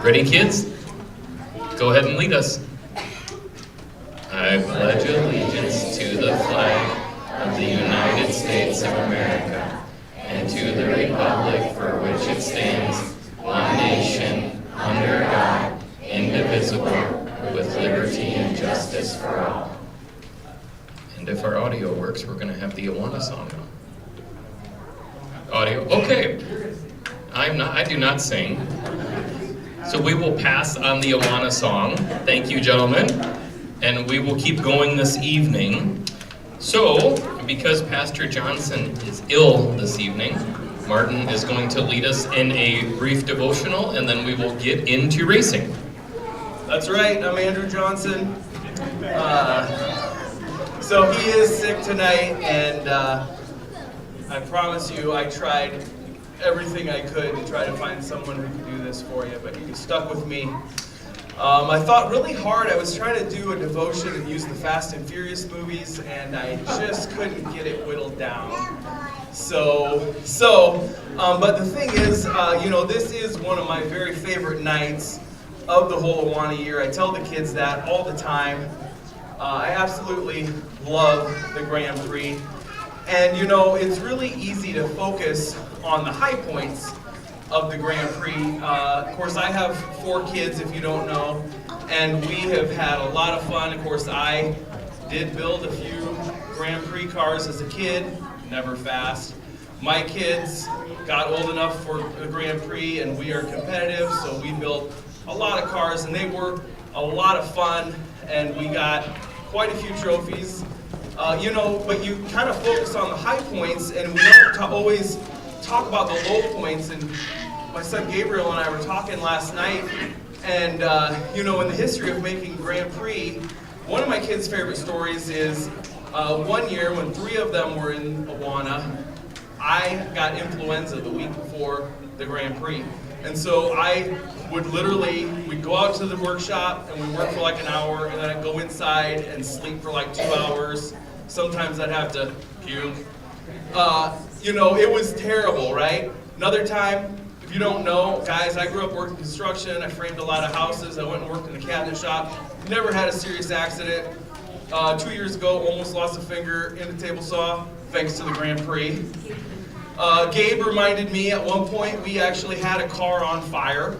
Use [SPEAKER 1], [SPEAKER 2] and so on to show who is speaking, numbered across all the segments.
[SPEAKER 1] Ready, kids? Go ahead and lead us. I pledge allegiance to the flag of the United States of America and to the republic for which it stands, one nation, under God, indivisible, with liberty and justice for all. And if our audio works, we're going to have the AWANA song now. Audio, okay. I do not sing. So we will pass on the AWANA song. Thank you, gentlemen. And we will keep going this evening. So, because Pastor Johnson is ill this evening, Martin is going to lead us in a brief devotional, and then we will get into racing.
[SPEAKER 2] That's right, I'm Andrew Johnson. So he is sick tonight, and I promise you I tried everything I could to try to find someone who could do this for you, but you stuck with me. I thought really hard. I was trying to do a devotion and use the Fast and Furious movies, and I just couldn't get it whittled down. But the thing is, this is one of my very favorite nights of the whole AWANA year. I tell the kids that all the time. I absolutely love the Grand Prix. And it's really easy to focus on the high points of the Grand Prix. Of course, I have 4 kids, if you don't know, and we have had a lot of fun. Of course, I did build a few Grand Prix cars as a kid, never fast. My kids got old enough for the Grand Prix, and we are competitive, so we built a lot of cars, and they were a lot of fun, and we got quite a few trophies. But you kind of focus on the high points, and we don't always talk about the low points. And my son Gabriel and I were talking last night, and in the history of making Grand Prix, one of my kids' favorite stories is one year when 3 of them were in AWANA, I got influenza the week before the Grand Prix. And so I would we'd go out to the workshop and we'd work for like an hour, and then I'd go inside and sleep for like 2 hours. Sometimes I'd have to puke. It was terrible, right? Another time, if you don't know, guys, I grew up working construction. I framed a lot of houses. I went and worked in the cabinet shop. Never had a serious accident. 2 years ago, almost lost a finger in a table saw, thanks to the Grand Prix. Gabe reminded me at one point we actually had a car on fire.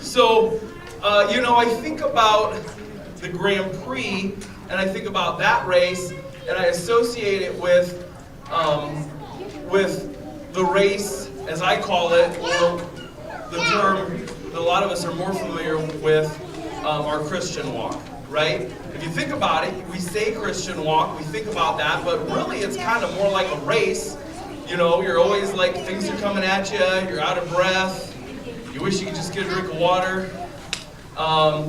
[SPEAKER 2] So, I think about the Grand Prix, and I think about that race, and I associate it with the race, as I call it, or the term that a lot of us are more familiar with, our Christian walk, right? If you think about it, we say Christian walk, we think about that, but really it's kind of more like a race. You're always like, things are coming at you, you're out of breath, you wish you could just get a drink of water. I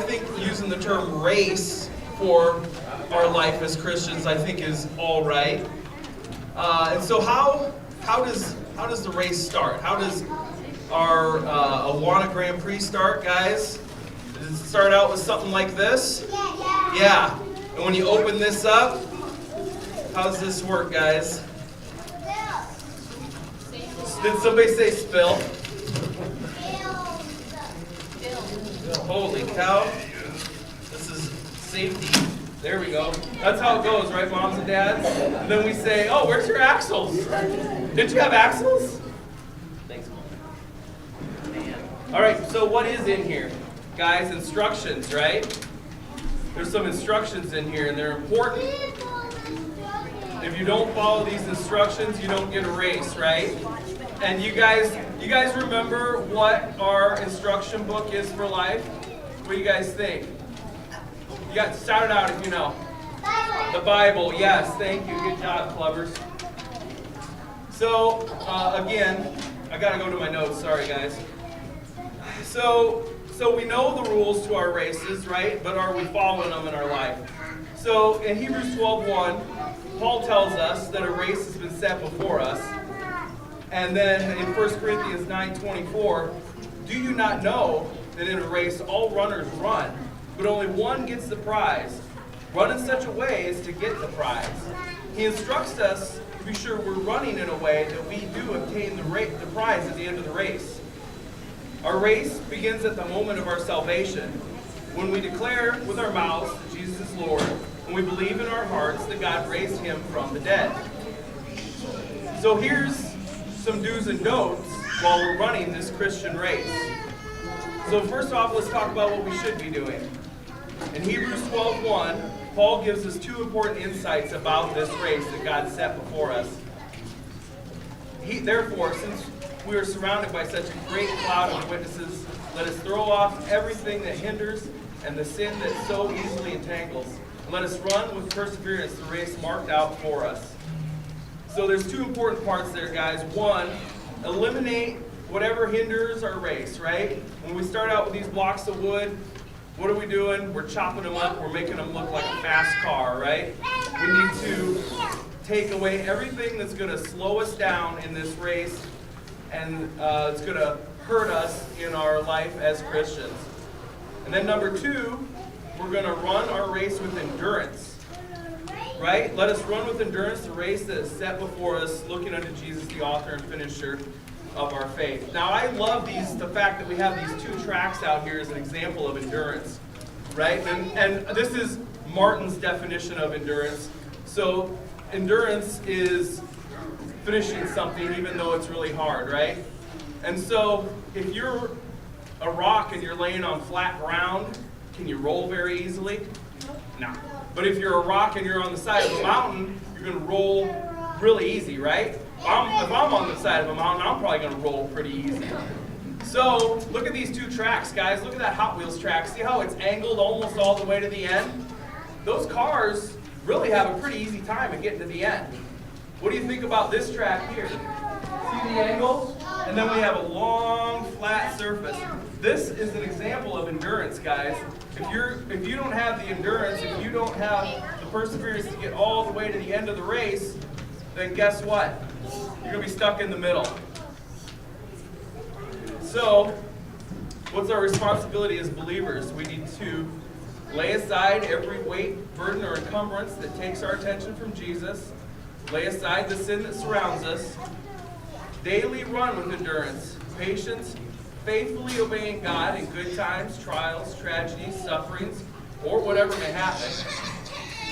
[SPEAKER 2] think using the term race for our life as Christians, I think is all right. And so how does the race start? How does our AWANA Grand Prix start, guys? Does it start out with something like this? Yeah. And when you open this up, how does this work, guys? Did somebody say spill? Holy cow. This is safety. There we go. That's how it goes, right, moms and dads? And then we say, oh, where's your axles? Didn't you have axles? Thanks, Mom. All right, so what is in here? Guys, instructions, right? There's some instructions in here, and they're important. If you don't follow these instructions, you don't get a race, right? And you guys remember what our instruction book is for life? What do you guys think? You got to shout it out if you know. The Bible, yes, thank you. Good job, Clubbers. So, again, I gotta go to my notes, sorry guys. So we know the rules to our races, right? But are we following them in our life? So in Hebrews 12:1, Paul tells us that a race has been set before us. And then in 1 Corinthians 9:24, do you not know that in a race all runners run, but only one gets the prize? Run in such a way as to get the prize. He instructs us to be sure we're running in a way that we do obtain the prize at the end of the race. Our race begins at the moment of our salvation, when we declare with our mouths that Jesus is Lord, and we believe in our hearts that God raised him from the dead. So here's some do's and don'ts while we're running this Christian race. So first off, let's talk about what we should be doing. In Hebrews 12:1, Paul gives us two important insights about this race that God set before us. Therefore, since we are surrounded by such a great cloud of witnesses, let us throw off everything that hinders and the sin that so easily entangles. And let us run with perseverance the race marked out for us. So there's two important parts there, guys. One, eliminate whatever hinders our race, right? When we start out with these blocks of wood, what are we doing? We're chopping them up. We're making them look like a fast car, right? We need to take away everything that's going to slow us down in this race, and it's going to hurt us in our life as Christians. And then number two, we're going to run our race with endurance, right? Let us run with endurance the race that is set before us, looking unto Jesus, the author and finisher of our faith. Now, I love the fact that we have these two tracks out here as an example of endurance, right? And this is Martin's definition of endurance. So endurance is finishing something even though it's really hard, right? And so if you're a rock and you're laying on flat ground, can you roll very easily? No. But if you're a rock and you're on the side of a mountain, you're going to roll really easy, right? If I'm on the side of a mountain, I'm probably going to roll pretty easy. So look at these two tracks, guys. Look at that Hot Wheels track. See how it's angled almost all the way to the end? Those cars really have a pretty easy time at getting to the end. What do you think about this track here? See the angle? And then we have a long, flat surface. This is an example of endurance, guys. If you don't have the endurance, if you don't have the perseverance to get all the way to the end of the race, then guess what? You're going to be stuck in the middle. So, what's our responsibility as believers? We need to lay aside every weight, burden, or encumbrance that takes our attention from Jesus. Lay aside the sin that surrounds us. Daily run with endurance, patience, faithfully obeying God in good times, trials, tragedies, sufferings, or whatever may happen.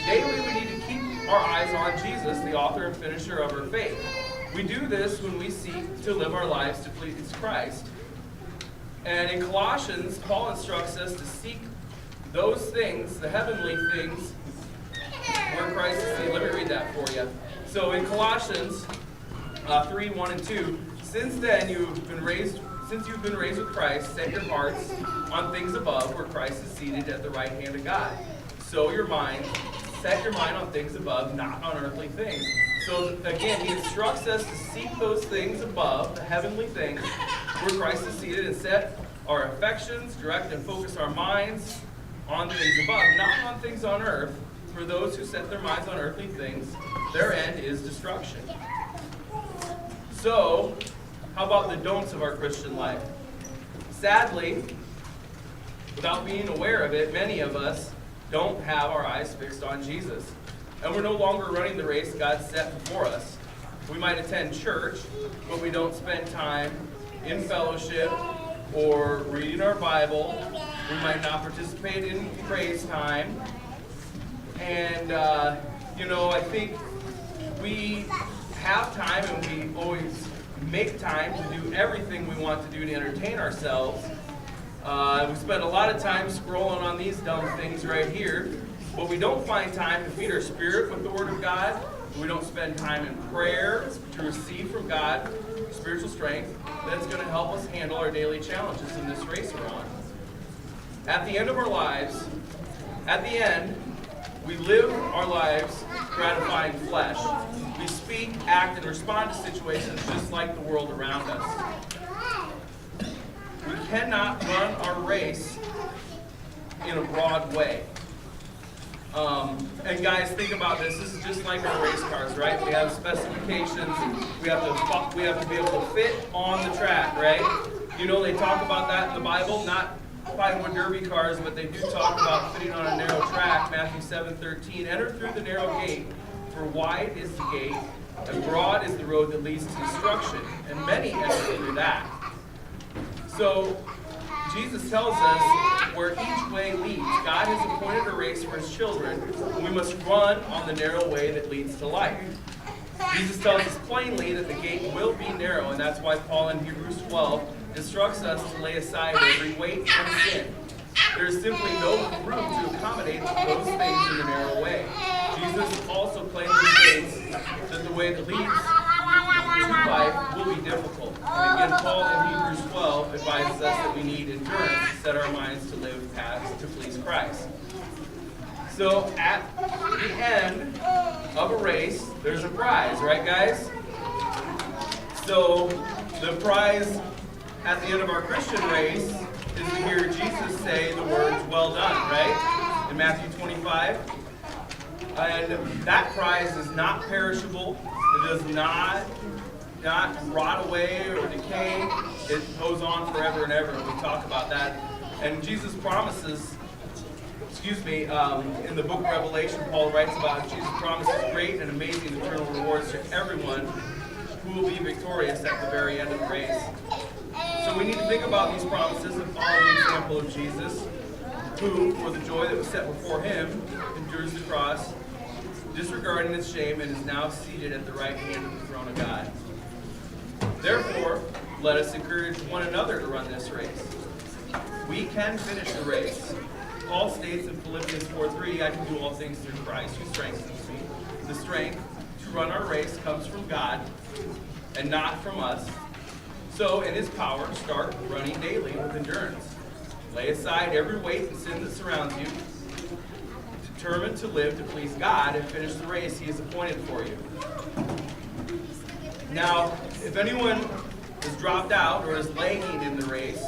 [SPEAKER 2] Daily we need to keep our eyes on Jesus, the author and finisher of our faith. We do this when we seek to live our lives to please Christ. And in Colossians, Paul instructs us to seek those things, the heavenly things, where Christ is seen. Let me read that for you. So in Colossians 3:1-2, since you've been raised with Christ, set your hearts on things above, where Christ is seated at the right hand of God. Set your mind on things above, not on earthly things. So again, he instructs us to seek those things above, the heavenly things, where Christ is seated, and set our affections, direct and focus our minds on things above, not on things on earth. For those who set their minds on earthly things, their end is destruction. So, how about the don'ts of our Christian life? Sadly, without being aware of it, many of us don't have our eyes fixed on Jesus. And we're no longer running the race God set before us. We might attend church, but we don't spend time in fellowship or reading our Bible. We might not participate in praise time. And, I think we have time and we always make time to do everything we want to do to entertain ourselves. We spend a lot of time scrolling on these dumb things right here, but we don't find time to feed our spirit with the Word of God. We don't spend time in prayer to receive from God spiritual strength that's going to help us handle our daily challenges in this race we're on. At the end of our lives, we live our lives gratifying flesh. We speak, act, and respond to situations just like the world around us. We cannot run our race in a broad way. And guys, think about this. This is just like our race cars, right? We have specifications. We have to be able to fit on the track, right? They talk about that in the Bible, not Pinewood Derby cars, but they do talk about fitting on a narrow track. Matthew 7:13. Enter through the narrow gate, for wide is the gate,
[SPEAKER 3] and broad is the road that leads to destruction, and many enter through that. So, Jesus tells us where each way leads. God has appointed a race for his children, and we must run on the narrow way that leads to life. Jesus tells us plainly that the gate will be narrow, and that's why Paul in Hebrews 12 instructs us to lay aside every weight and sin. There is simply no room to accommodate those things in the narrow way. Jesus also plainly states that the way that leads to life will be difficult. And again, Paul in Hebrews 12 advises us that we need endurance to set our minds to live paths to please Christ. So at the end of a race, there's a prize, right guys? So the prize at the end of our Christian race is to hear Jesus say the words, "Well done," right? In Matthew 25. And that prize is not perishable. It does not rot away or decay. It goes on forever and ever, and we talk about that. And Jesus promises, in the book of Revelation, Paul writes about Jesus promises great and amazing eternal rewards to everyone who will be victorious at the very end of the race. So we need to think about these promises and follow the example of Jesus, who, for the joy that was set before him, endures the cross, disregarding its shame, and is now seated at the right hand of the throne of God. Therefore, let us encourage one another to run this race. We can finish the race. Paul states in Philippians 4:3, "I can do all things through Christ who strengthens me." The strength to run our race comes from God and not from us. So, in his power, start running daily with endurance. Lay aside every weight and sin that surrounds you. Determined to live to please God and finish the race he has appointed for you. Now, if anyone has dropped out or is lagging in the race,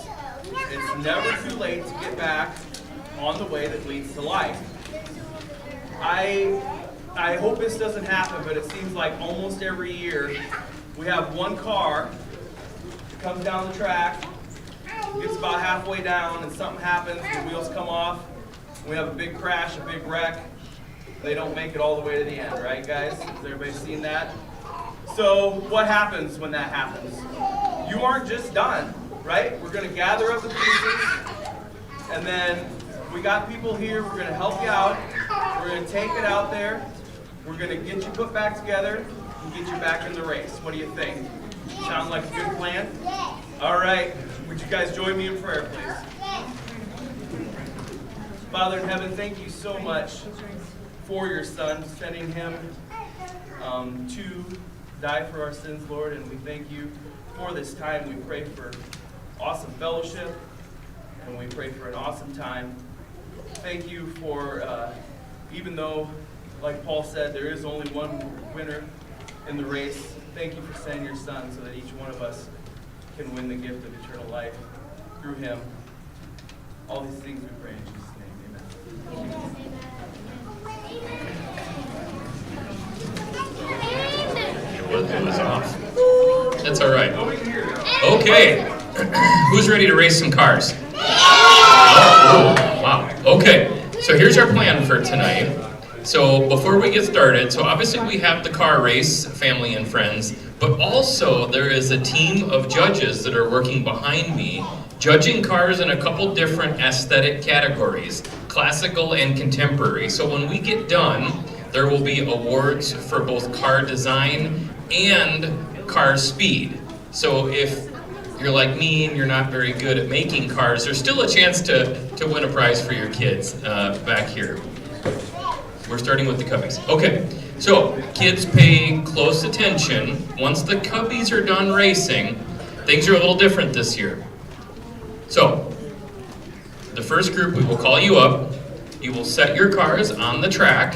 [SPEAKER 3] it's never too late to get back on the way that leads to life. I hope this doesn't happen, but it seems like almost every year we have one car that comes down the track, gets about halfway down, and something happens, the wheels come off, and we have a big crash, a big wreck. They don't make it all the way to the end, right guys? Has everybody seen that? So what happens when that happens? You aren't just done, right? We're going to gather up the pieces, and then we got people here, we're going to help you out, we're going to take it out there, we're going to get you put back together, and get you back in the race. What do you think? Sound like a good plan? All right, would you guys join me in prayer, please? Father in heaven, thank you so much for your Son, sending him to die for our sins, Lord, and we thank you for this time. We pray for awesome fellowship, and we pray for an awesome time. Thank you for, even though, like Paul said, there is only one winner in the race, thank you for sending your Son so that each one of us can win the gift of eternal life through him. All these things we pray in Jesus' name, amen.
[SPEAKER 1] It was off. That's all right. Okay. Who's ready to race some cars? Oh, wow. Okay. So here's our plan for tonight. So before we get started, so obviously we have the car race, family and friends, but also there is a team of judges that are working behind me, judging cars in a couple different aesthetic categories, classical and contemporary. So when we get done, there will be awards for both car design and car speed. So if you're like me and you're not very good at making cars, there's still a chance to win a prize for your kids back here. We're starting with the cubbies. Okay, so kids pay close attention. Once the cubbies are done racing, things are a little different this year. So, the first group, we will call you up. You will set your cars on the track.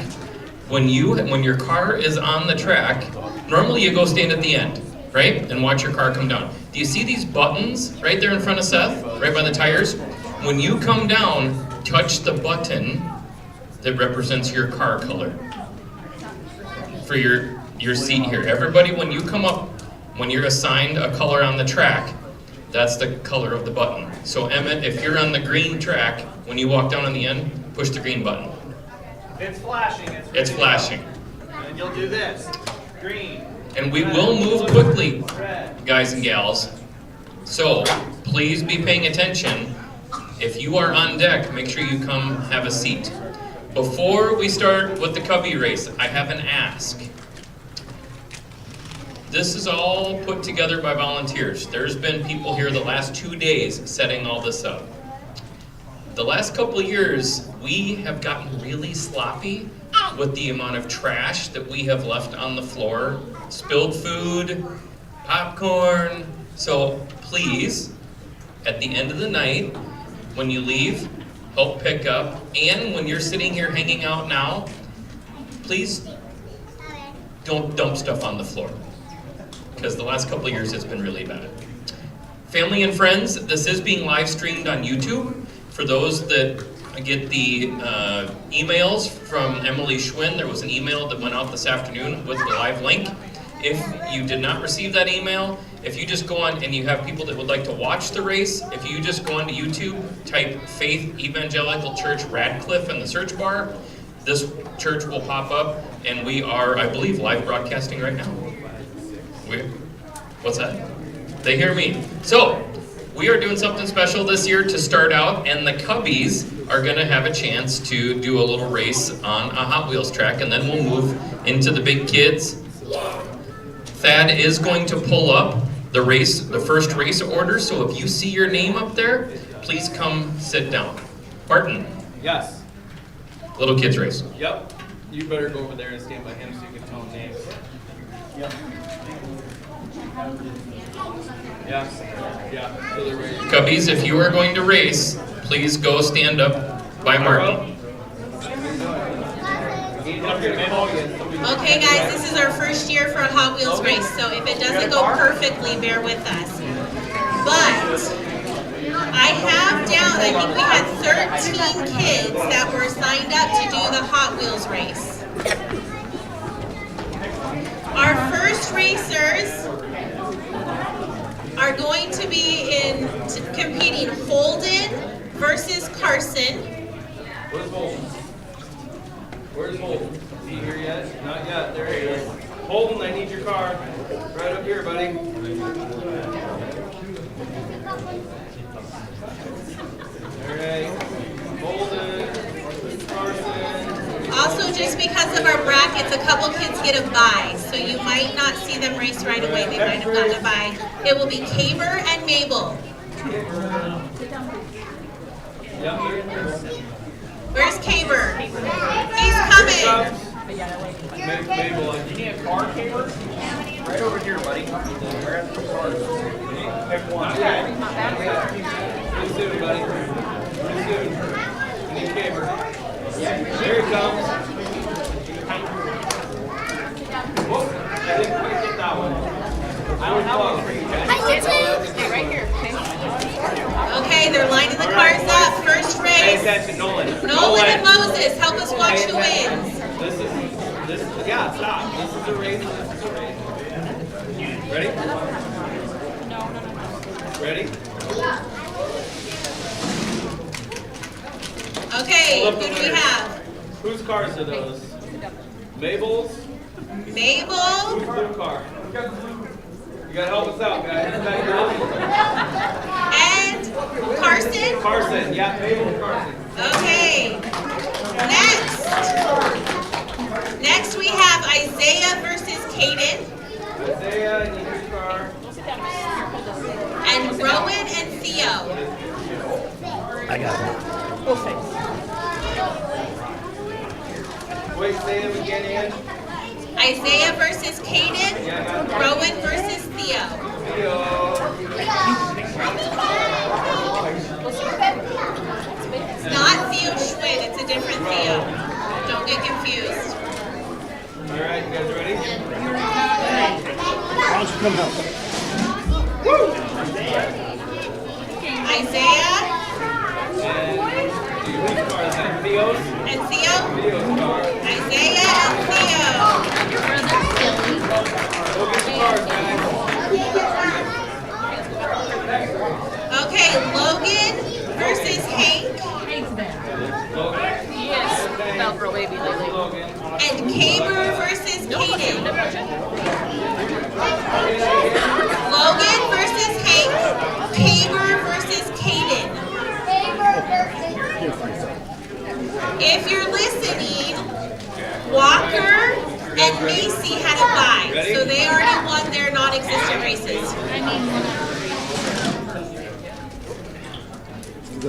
[SPEAKER 1] When your car is on the track, normally you go stand at the end, right? And watch your car come down. Do you see these buttons right there in front of Seth, right by the tires? When you come down, touch the button that represents your car color for your seat here. Everybody, when you come up, when you're assigned a color on the track, that's the color of the button. So Emmett, if you're on the green track, when you walk down on the end, push the green button.
[SPEAKER 3] It's flashing.
[SPEAKER 1] It's flashing.
[SPEAKER 3] And you'll do this. Green.
[SPEAKER 1] And we will move quickly, guys and gals. So please be paying attention. If you are on deck, make sure you come have a seat. Before we start with the Cubby race, I have an ask. This is all put together by volunteers. There's been people here the last 2 days setting all this up. The last couple of years, we have gotten really sloppy with the amount of trash that we have left on the floor. Spilled food, popcorn. So please, at the end of the night, when you leave, help pick up. And when you're sitting here hanging out now, please don't dump stuff on the floor. Because the last couple of years it's been really bad. Family and friends, this is being live streamed on YouTube. For those that get the emails from Emily Schwinn, there was an email that went out this afternoon with the live link. If you did not receive that email, if you just go on and you have people that would like to watch the race, if you just go onto YouTube, type Faith Evangelical Church Radcliffe in the search bar, this church will pop up, and we are, I believe, live broadcasting right now. What's that? They hear me. So, we are doing something special this year to start out, and the Cubbies are going to have a chance to do a little race on a Hot Wheels track, and then we'll move into the big kids. Thad is going to pull up the first race order, so if you see your name up there, please come sit down. Barton.
[SPEAKER 3] Yes.
[SPEAKER 1] Little kids race.
[SPEAKER 3] Yep. You better go over there and stand by him so you can tell him names. Yep. Yeah. So they're ready.
[SPEAKER 1] Cubbies, if you are going to race, please go stand up by Martin.
[SPEAKER 4] Okay guys, this is our first year for a Hot Wheels race, so if it doesn't go perfectly, bear with us. But I have down, I think we had 13 kids that were signed up to do the Hot Wheels race. Our first racers are going to be competing Holden versus Carson.
[SPEAKER 3] Where's Holden? Where's Holden? Is he here yet? Not yet. There he is. Holden, I need your car. Right up here, buddy. Alright. Holden. Carson.
[SPEAKER 4] Also, just because of our brackets, a couple kids get a bye, so you might not see them race right away. They might have gotten a bye. It will be Caber and Mabel. Where's Caber? He's coming.
[SPEAKER 3] Mabel, you need a car, Caber? Right over here, buddy. Where are the cars? Pick one. Pretty soon, buddy. Pretty soon. You need Caber. Here he comes. Whoop. I didn't quite get that one. I don't have one for you guys.
[SPEAKER 5] Stay right here, okay?
[SPEAKER 4] Okay, they're lining the cars up. First
[SPEAKER 3] Pay
[SPEAKER 4] race.
[SPEAKER 3] attention, Nolan.
[SPEAKER 4] Nolan and Moses, help us watch who wins.
[SPEAKER 3] This is, yeah, stop. This is the race, this is the race. Ready? Ready?
[SPEAKER 4] Okay, who do we have?
[SPEAKER 3] Whose cars are those? Mabel's?
[SPEAKER 4] Mabel
[SPEAKER 3] Whose blue car? You gotta help us out, guys.
[SPEAKER 4] and Carson.
[SPEAKER 3] Carson, yeah, Mabel and Carson.
[SPEAKER 4] Okay, next we have Isaiah versus Caden,
[SPEAKER 3] Isaiah, you need your car.
[SPEAKER 4] and Rowan and Theo.
[SPEAKER 5] I got it. We'll fix.
[SPEAKER 3] Wait, say him again, Ann.
[SPEAKER 4] Isaiah versus Caden, Rowan versus Theo. It's not Theo Schwinn, it's a different Theo. Don't get confused.
[SPEAKER 3] All right, you guys ready?
[SPEAKER 5] Why don't you come help?
[SPEAKER 4] Isaiah
[SPEAKER 3] And whose car is that? Theo's?
[SPEAKER 4] and Theo.
[SPEAKER 3] Theo's car.
[SPEAKER 4] Isaiah and Theo.
[SPEAKER 3] Go get your cars, guys.
[SPEAKER 4] Okay, Logan versus Hank,
[SPEAKER 3] Logan.
[SPEAKER 5] He is felt real baby lately.
[SPEAKER 3] Logan.
[SPEAKER 4] and Caber versus Caden. Logan versus Hank. Tabor versus Caden. If you're listening, Walker and Macy had a bye, so they already won their non-existent races. Who do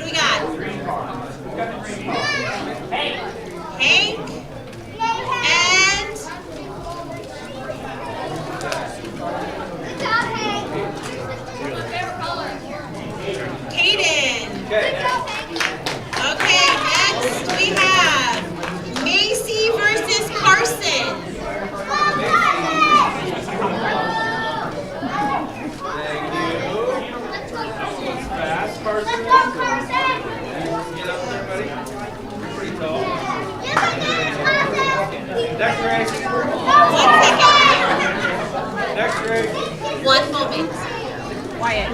[SPEAKER 4] we got? Hank and Caden. Okay, next we have Macy versus Carson.
[SPEAKER 3] Fast, Carson. Get up there, buddy. Pretty tall. Next race.
[SPEAKER 4] 1 second.
[SPEAKER 3] Next race.
[SPEAKER 4] 1 moment.
[SPEAKER 6] Quiet.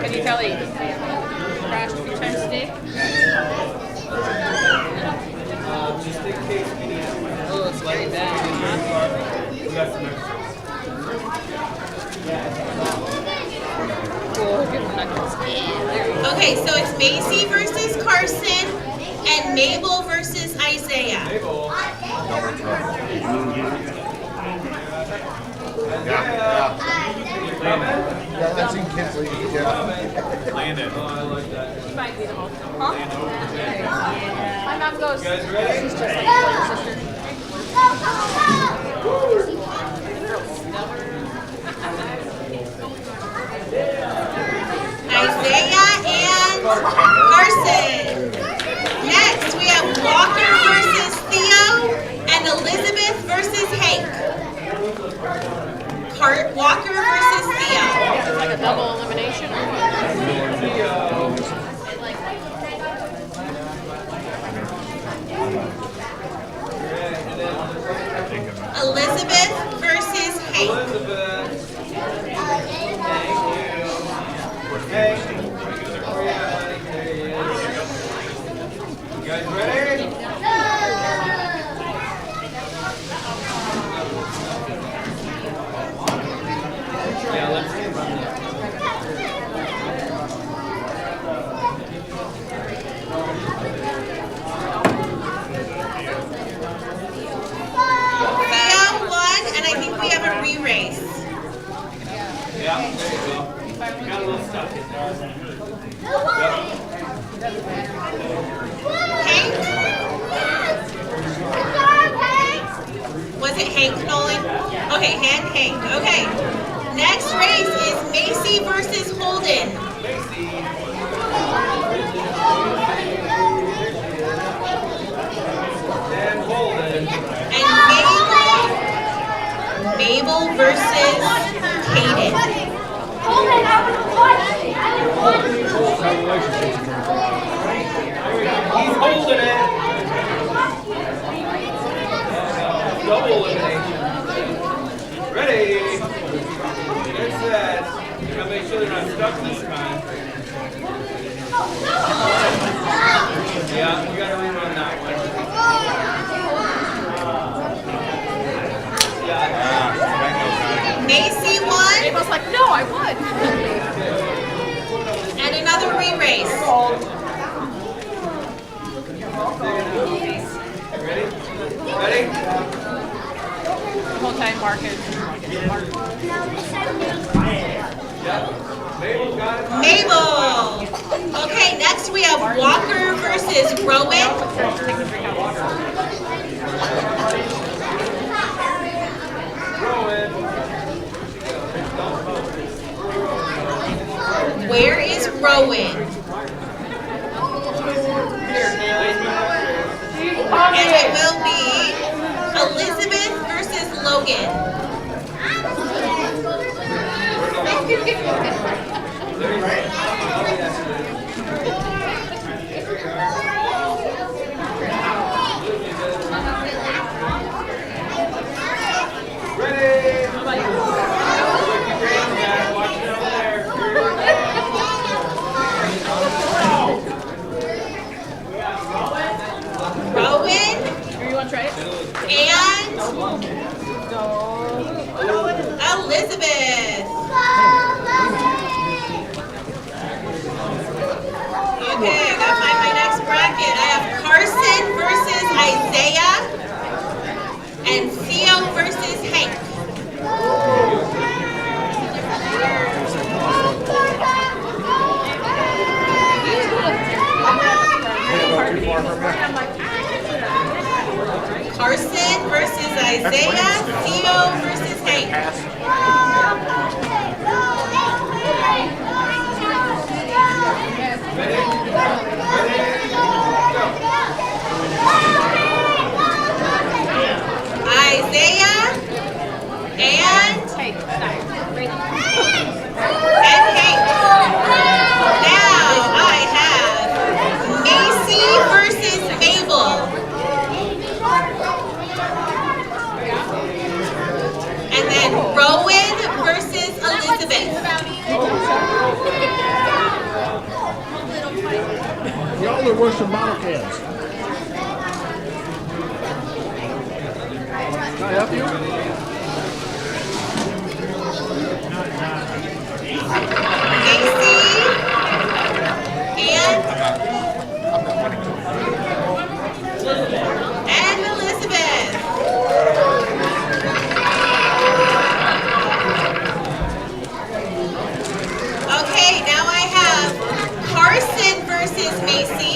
[SPEAKER 6] Can you tell he crashed a few times today?
[SPEAKER 3] Just in case we need it.
[SPEAKER 6] Oh, it's like that.
[SPEAKER 3] We got some extras.
[SPEAKER 6] Cool. Give him knuckles. Yeah, there you go.
[SPEAKER 4] Okay, so it's Macy versus Carson and Mabel versus Isaiah.
[SPEAKER 3] Mabel.
[SPEAKER 7] Yeah, I've seen kids leave. Yeah.
[SPEAKER 3] Landon. Oh, I like that.
[SPEAKER 6] He might be the most. Huh? Yeah. My mom goes.
[SPEAKER 3] You guys ready?
[SPEAKER 6] She's just like your sister.
[SPEAKER 4] Isaiah and Carson. Next, we have Walker versus Theo and Elizabeth versus Hank. Walker versus Theo.
[SPEAKER 6] It's like a double elimination or
[SPEAKER 4] Elizabeth versus Hank.
[SPEAKER 3] Elizabeth. Thank you. Hey. You guys ready? Yeah, let's get run that.
[SPEAKER 4] Theo won, and I think we have a re-race.
[SPEAKER 3] Yeah, there you go. You got a little stuck in there.
[SPEAKER 4] Hank? Was it Hank Nolan? Okay, Hank. Okay. Next race is Macy versus Holden.
[SPEAKER 3] And Holden.
[SPEAKER 4] And Mabel versus Caden.
[SPEAKER 3] He's holding it. Double elimination. Ready? Get set. You gotta make sure they're not stuck this time. Yeah, you gotta rerun that one. Yeah.
[SPEAKER 4] Macy won,
[SPEAKER 6] Mabel's like, no, I won.
[SPEAKER 4] and another re-race.
[SPEAKER 3] Ready? Ready?
[SPEAKER 6] The whole time Marcus.
[SPEAKER 3] Yeah. Mabel got it.
[SPEAKER 4] Mabel. Okay, next we have Walker versus Rowan.
[SPEAKER 3] Rowan.
[SPEAKER 4] Where is Rowan? And it will be Elizabeth versus Logan.
[SPEAKER 3] Ready? Watch it over there.
[SPEAKER 5] Oh, there were some bottle cans. Can I help you?
[SPEAKER 4] And Elizabeth. Okay, now I have Carson versus Macy.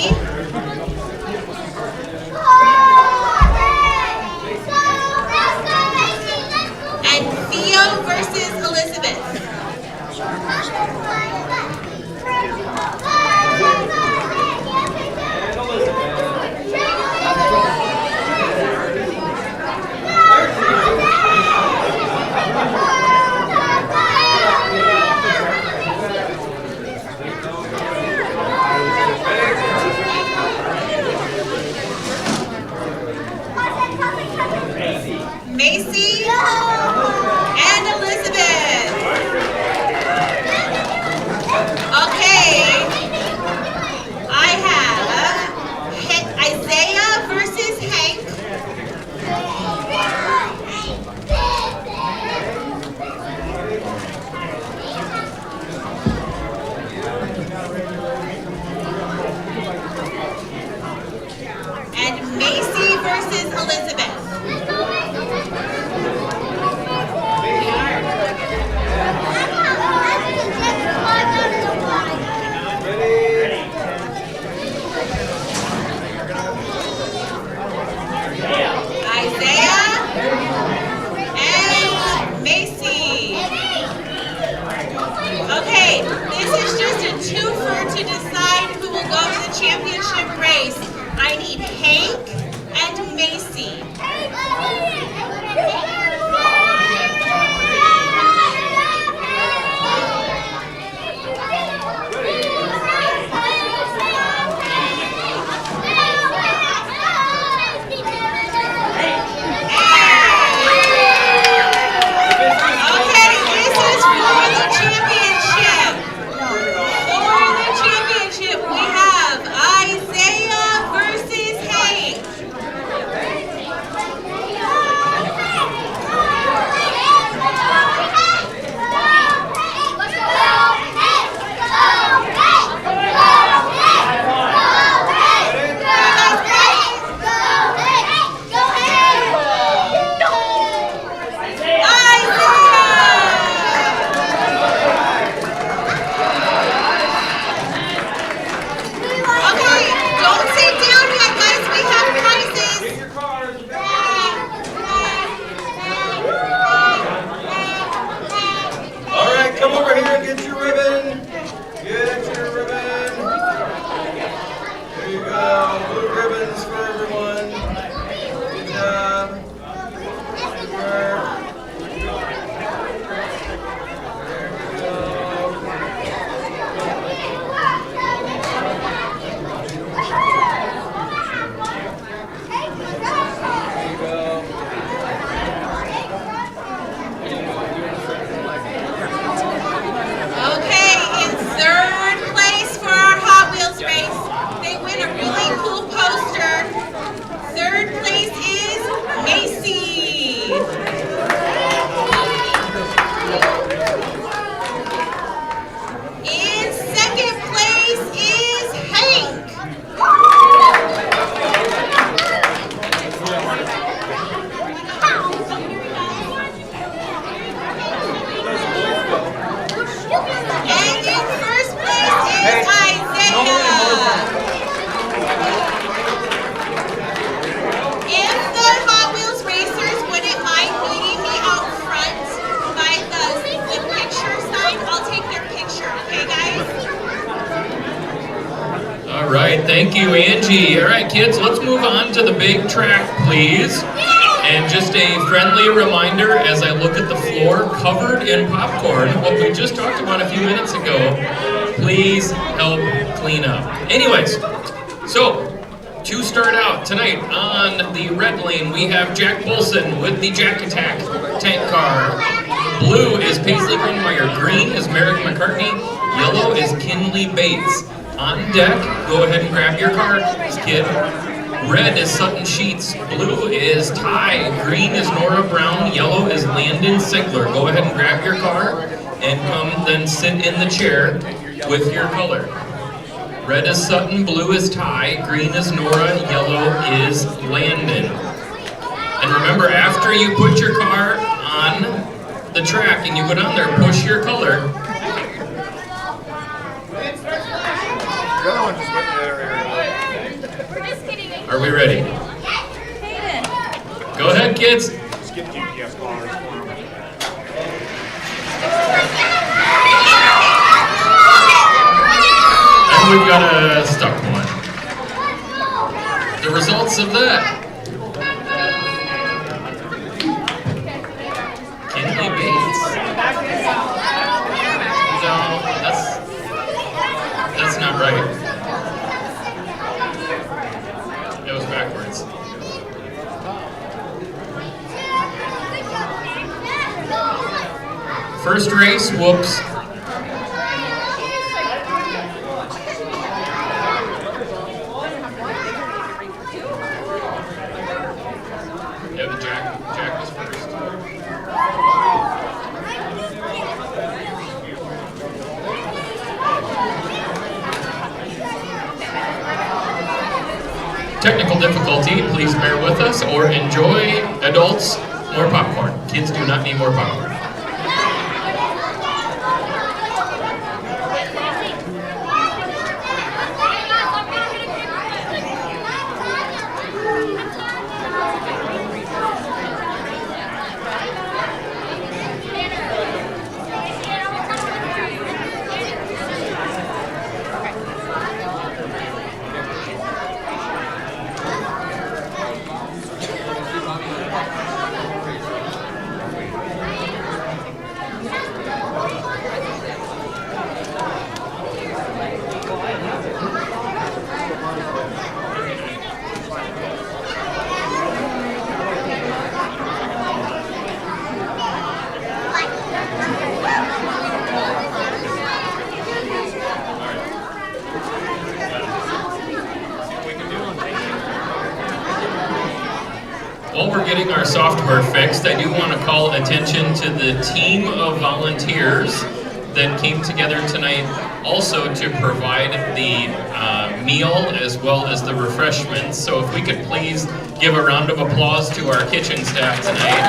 [SPEAKER 4] And Theo versus Elizabeth. Macy and Elizabeth. Okay, I have Isaiah versus Hank. And Macy versus Elizabeth. Isaiah and Macy. Okay, this is just a twofer to decide who will go to the championship race. I need Hank and Macy. We have Isaiah versus Hank.
[SPEAKER 1] All right, thank you, Angie. All right, kids, let's move on to the big track, please. And just a friendly reminder as I look at the floor covered in popcorn, what we just talked about a few minutes ago, please help clean up. Anyways, so to start out tonight on the red lane, we have Jack Bolson with the Jack Attack tank car. Blue is Paisley Greenmeyer. Green is Merrick McCartney. Yellow is Kinley Bates. On deck, go ahead and grab your cards, kid. Red is Sutton Sheets, blue is Ty, green is Nora Brown, yellow is Landon Sigler. Go ahead and grab your car and come then sit in the chair with your color. Red is Sutton, blue is Ty, green is Nora, yellow is Landon. And remember, after you put your car on the track and you go down there, push your color.
[SPEAKER 7] The other one just went there.
[SPEAKER 1] Are we ready? Go ahead, kids.
[SPEAKER 7] Skip GPS cars for them.
[SPEAKER 1] And we've got a stuck one. The results of that. Kinley Bates. No, that's not right. It was backwards. First race, whoops. Yeah, but Jack was first. Technical difficulty, please bear with us or enjoy. Adults, more popcorn. Kids do not need more popcorn. While we're getting our software fixed, I do want to call attention to the team of volunteers that came together tonight also to provide the meal as well as the refreshments. So if we could please give a round of applause to our kitchen staff tonight.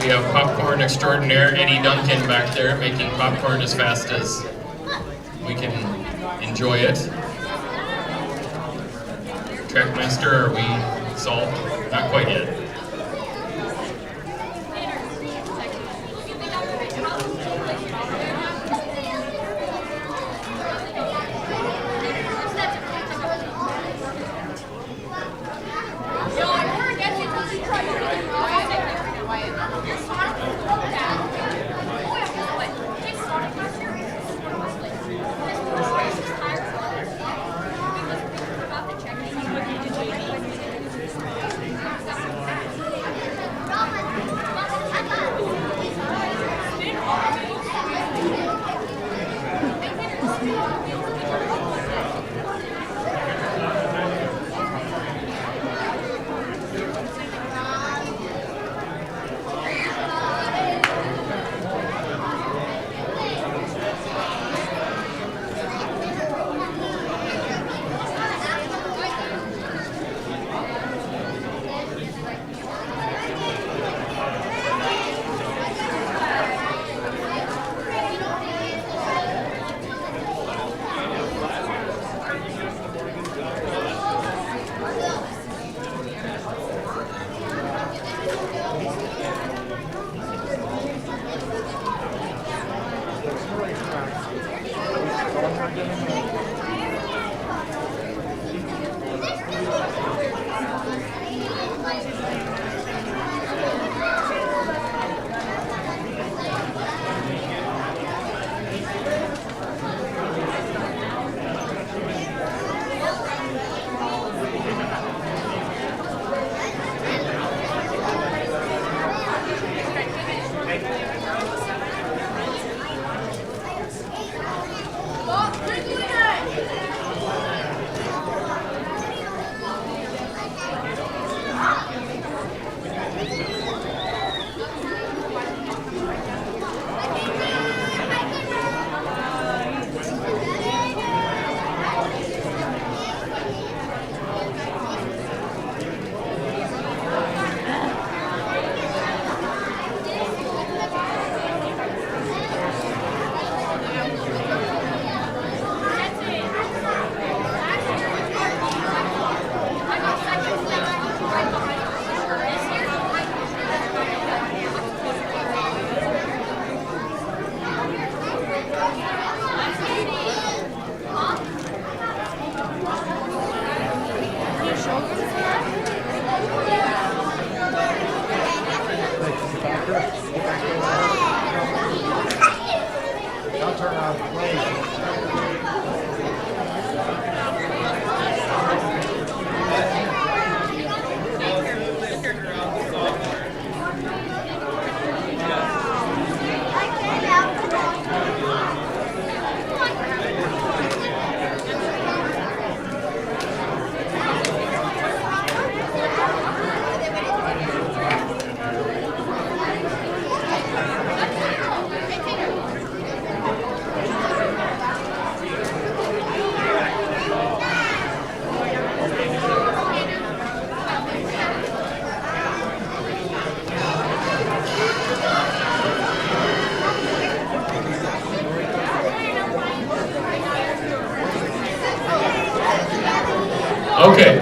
[SPEAKER 1] We have popcorn extraordinaire Eddie Duncan back there making popcorn as fast as we can enjoy it. Trackmaster, are we solved? Not quite yet.
[SPEAKER 7] I'll turn off the plane.
[SPEAKER 1] Okay,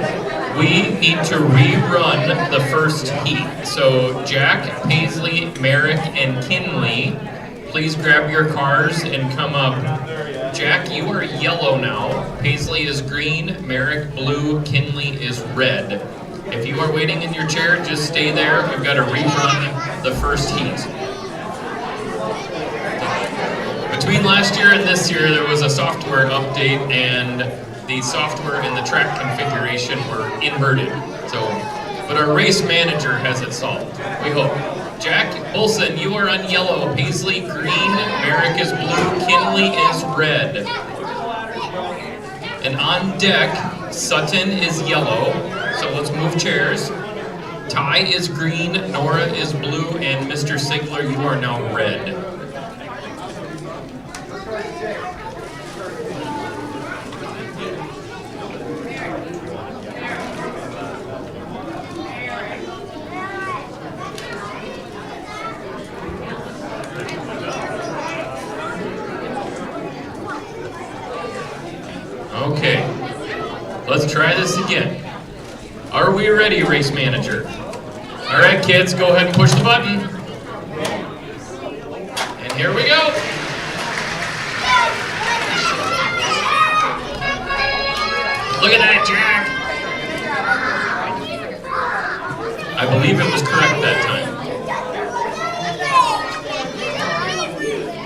[SPEAKER 1] we need to rerun the first heat. So Jack, Paisley, Merrick, and Kinley, please grab your cars and come up. Jack, you are yellow now. Paisley is green, Merrick blue, Kinley is red. If you are waiting in your chair, just stay there. We've got to rerun the first heat. Between last year and this year, there was a software update, and the software and the track configuration were inverted. So, but our race manager has it solved, we hope. Jack Olson, you are on yellow. Paisley green, Merrick is blue, Kinley is red. And on deck, Sutton is yellow. So let's move chairs. Ty is green, Nora is blue, and Mr. Sigler, you are now red. Okay, let's try this again. Are we ready, race manager? All right, kids, go ahead and push the button. And here we go. Look at that, Jack. I believe it was correct that time.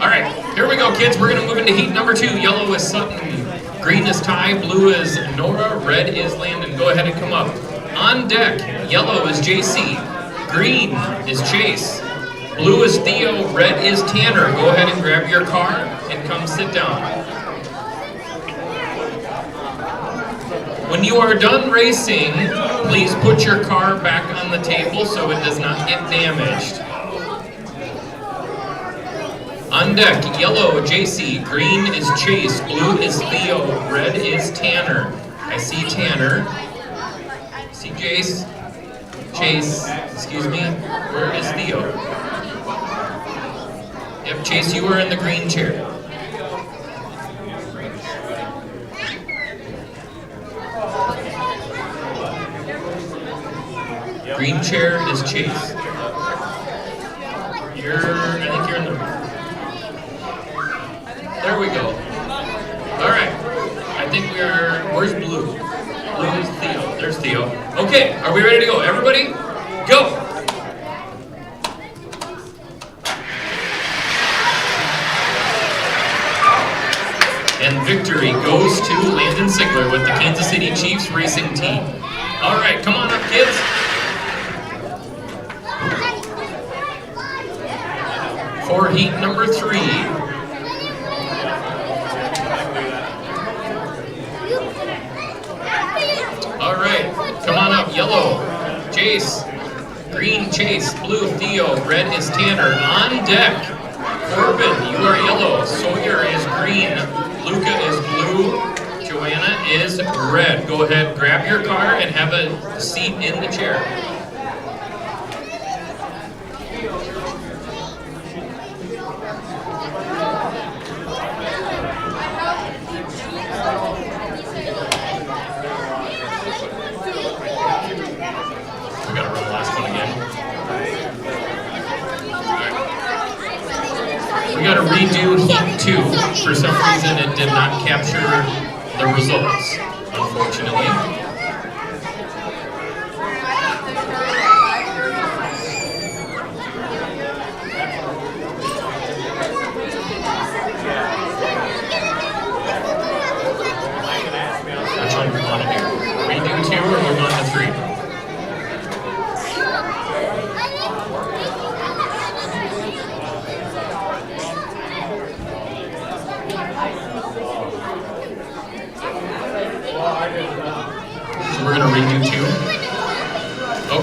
[SPEAKER 1] All right, here we go, kids. We're gonna move into heat number 2. Yellow is Sutton, green is Ty, blue is Nora, red is Landon. Go ahead and come up. On deck, yellow is JC, green is Chase, blue is Theo, red is Tanner. Go ahead and grab your car and come sit down. When you are done racing, please put your car back on the table so it does not get damaged. On deck, yellow JC, green is Chase, blue is Theo, red is Tanner. I see Tanner. See Chase, excuse me, where is Theo? Yep, Chase, you are in the green chair. Green chair is Chase. I think you're in the, there we go. All right, I think we are, where's blue? Blue is Theo, there's Theo. Okay, are we ready to go? Everybody, go! And victory goes to Landon Sigler with the Kansas City Chiefs racing team. All right, come on up, kids. For heat number 3. All right, come on up. Yellow, Chase. Green, Chase. Blue, Theo. Red is Tanner. On deck, Corbin, you are yellow. Sawyer is green. Luca is blue. Joanna is red. Go ahead, grab your car and have a seat in the chair. We gotta run the last one again. We gotta redo heat 2. For some reason it did not capture the results, unfortunately.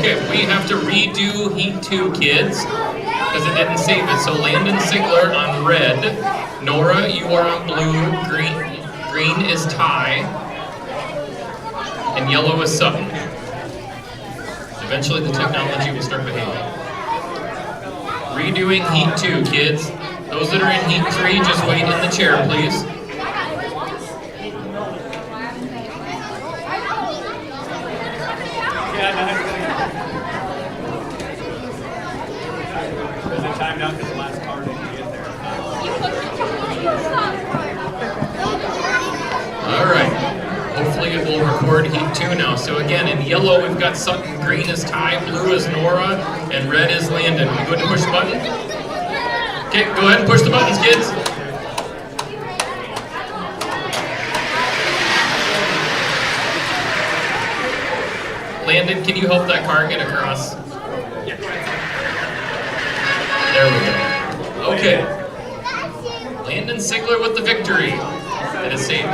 [SPEAKER 1] Okay, we have to redo Heat 2, kids, because it didn't save it. So Landon Sigler on red. Nora, you are on blue. Green is Ty. And yellow is Sutton. Eventually the technology will start behaving. Redoing Heat 2, kids. Those that are in Heat 3, just wait in the chair, please.
[SPEAKER 3] Was it timed out because the last car didn't get there?
[SPEAKER 1] All right. Hopefully it will record Heat 2 now. So again, in yellow we've got Sutton, green is Ty, blue is Nora, and red is Landon. We go ahead and push the button? Okay, go ahead and push the buttons, kids. Landon, can you help that car get across? There we go. Okay. Landon Sigler with the victory. That is safe.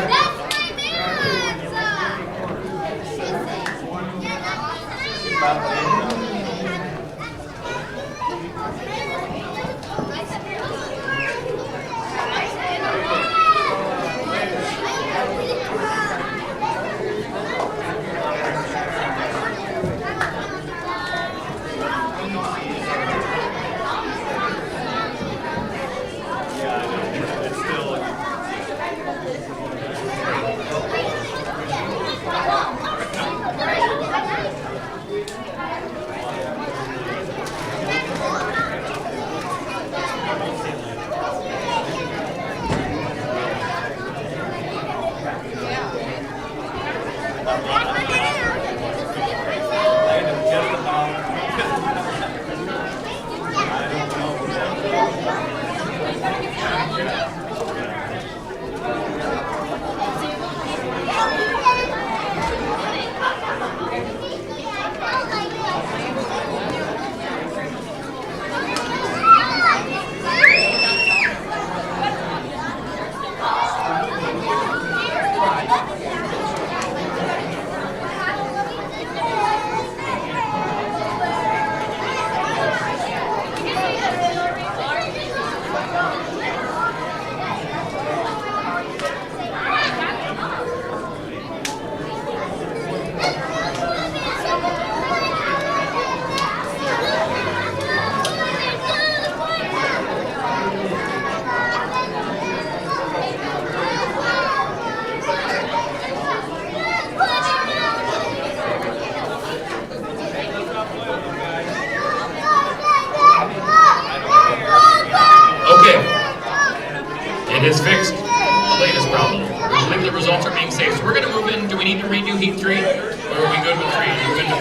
[SPEAKER 1] It is fixed. The latest problem. We believe the results are being saved. So we're going to move in. Do we need to redo Heat 3? Or are we good with 3? Are we good with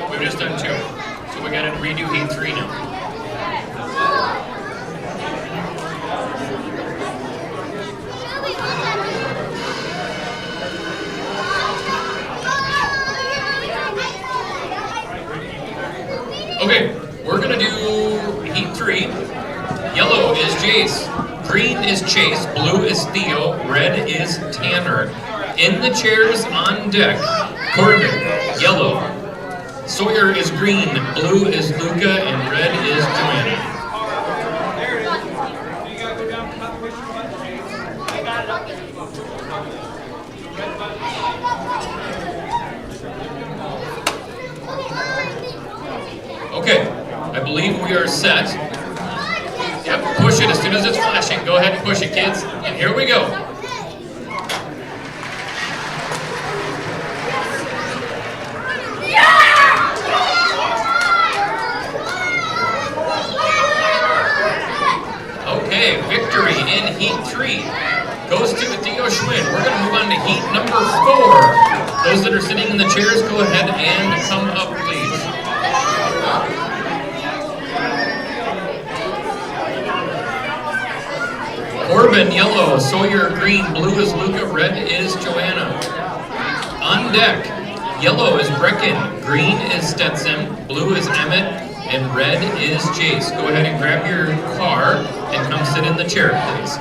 [SPEAKER 1] 4? We've just done 2. So we got to redo Heat 3 now. Okay, we're going to do Heat 3. Yellow is Jace, green is Chase, blue is Theo, red is Tanner. In the chairs on deck, Corbin, yellow. Sawyer is green, blue is Luca, and red is Joanna.
[SPEAKER 3] There it is. So you gotta go down and push your button, James. I got it up there. Red button.
[SPEAKER 1] Okay, I believe we are set. Yep, push it as soon as it's flashing. Go ahead and push it, kids. And here we go. Okay, victory in Heat 3 goes to Theo Schwinn. We're going to move on to Heat number 4. Those that are sitting in the chairs, go ahead and come up, please. Corbin, yellow. Sawyer, green. Blue is Luca. Red is Joanna. On deck, yellow is Brecken. Green is Stetson. Blue is Emmett. And red is Jace. Go ahead and grab your car and come sit in the chair, please.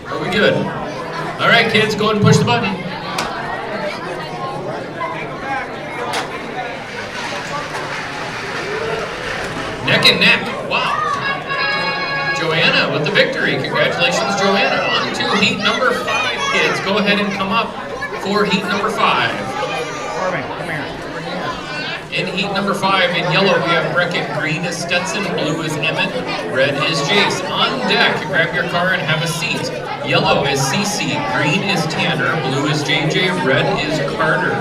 [SPEAKER 1] Are we good? All right, kids, go ahead and push the button. Neck and neck. Wow. Joanna with the victory. Congratulations, Joanna. On to heat number 5, kids. Go ahead and come up for heat number 5.
[SPEAKER 7] Corbin, come here.
[SPEAKER 1] In heat number 5, in yellow, we have Beckett. Green is Stetson. Blue is Emmett. Red is Jace. On deck, grab your car and have a seat. Yellow is Cece. Green is Tanner. Blue is JJ. Red is Carter.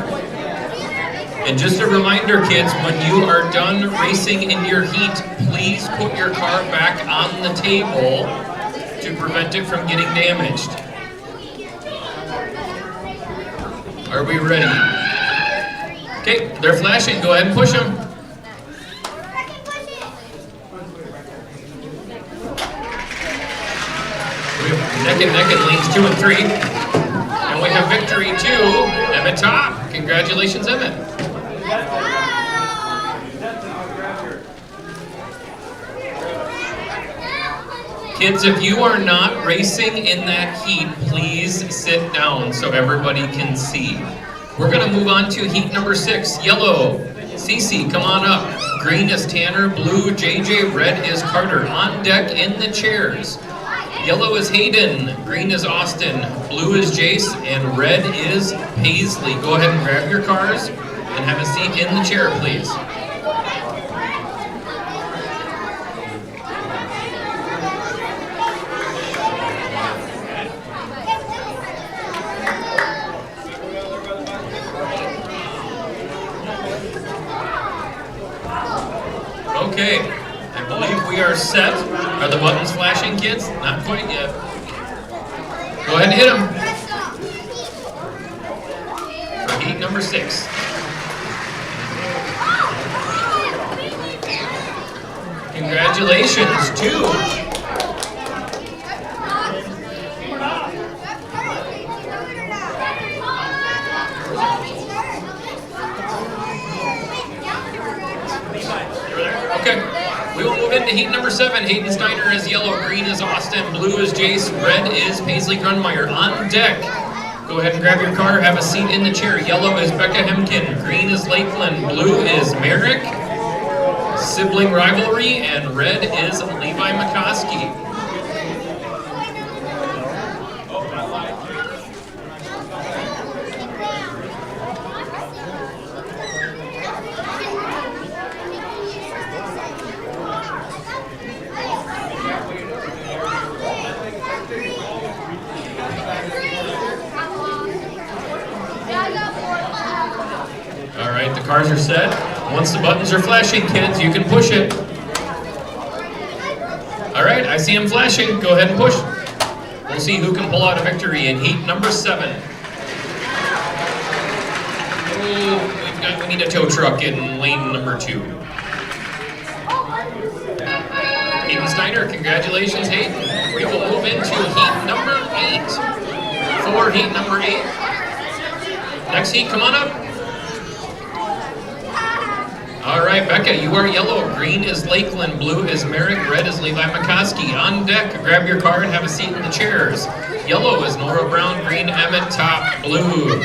[SPEAKER 1] And just a reminder, kids, when you are done racing in your heat, please put your car back on the table to prevent it from getting damaged. Are we ready? Okay, they're flashing. Go ahead and push them. We have neck and lanes 2 and 3. And we have victory 2, Emmett Top. Congratulations, Emmett. Kids, if you are not racing in that heat, please sit down so everybody can see. We're going to move on to heat number 6, yellow. Cece, come on up. Green is Tanner, blue JJ, red is Carter. On deck in the chairs. Yellow is Hayden, green is Austin, blue is Jace, and red is Paisley. Go ahead and grab your cars and have a seat in the chair, please. Okay, I believe we are set. Are the buttons flashing, kids? Not quite yet. Go ahead and hit them. For heat number 6. Congratulations, 2. Okay, we will move into heat number 7. Hayden Steiner is yellow, green is Austin, blue is Jace, red is Paisley Grunmeyer. On deck, go ahead and grab your car, have a seat in the chair. Yellow is Becca Hemkin, green is Lakeland, blue is Merrick, sibling rivalry, and red is Levi McCoskey. All right, the cars are set. Once the buttons are flashing, kids, you can push it. All right, I see them flashing. Go ahead and push. We'll see who can pull out a victory in heat number 7. Oh, we need a tow truck in lane number 2. Hayden Steiner, congratulations, Hayden. We will move into heat number 8. For heat number 8. Next heat, come on up. All right, Becca, you are yellow. Green is Lakeland, blue is Merrick, red is Levi McCoskey. On deck, grab your car and have a seat in the chairs. Yellow is Nora Brown, green Emmett Top, blue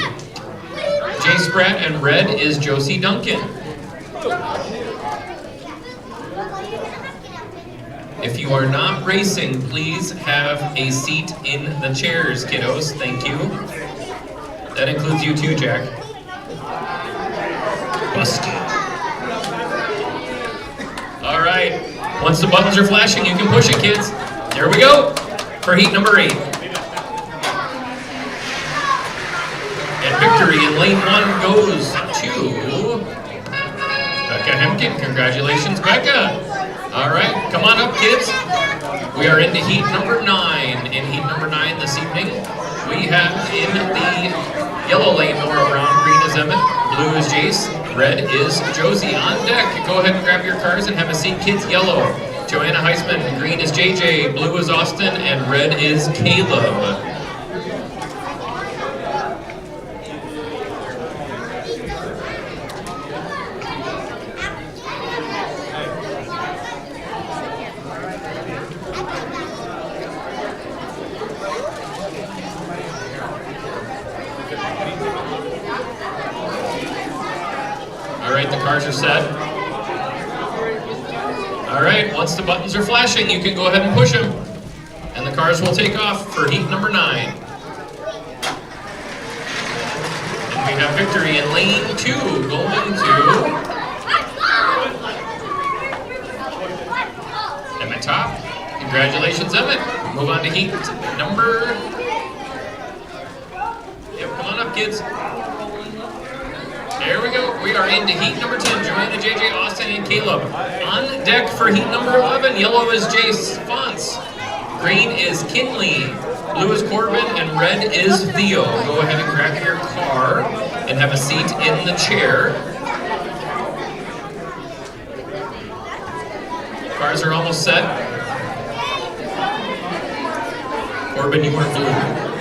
[SPEAKER 1] Jay Spratt, and red is Josie Duncan. If you are not racing, please have a seat in the chairs, kiddos. Thank you. That includes you too, Jack. Busted. All right, once the buttons are flashing, you can push it, kids. There we go, for heat number 8. And victory in lane 1 goes to Becca Hemkin. Congratulations, Becca. All right, come on up, kids. We are into heat number 9. In heat number 9 this evening, we have in the yellow lane, Nora Brown, green is Emmett, blue is Jace, red is Josie. On deck, go ahead and grab your cars and have a seat, kids. Yellow, Joanna Heisman, green is JJ, blue is Austin, and red is Caleb. All right, the cars are set. All right, once the buttons are flashing, you can go ahead and push them. And the cars will take off for heat number 9. And we have victory in lane 2, going to Emmett Top. Congratulations, Emmett. Move on to heat number... Yep, come on up, kids. There we go. We are into heat number 10. Joanna, JJ, Austin, and Caleb. On deck for heat number 11. Yellow is Jace Fonts. Green is Kinley. Blue is Corbin, and red is Theo. Go ahead and grab your car and have a seat in the chair. Cars are almost set. Corbin, you are blue.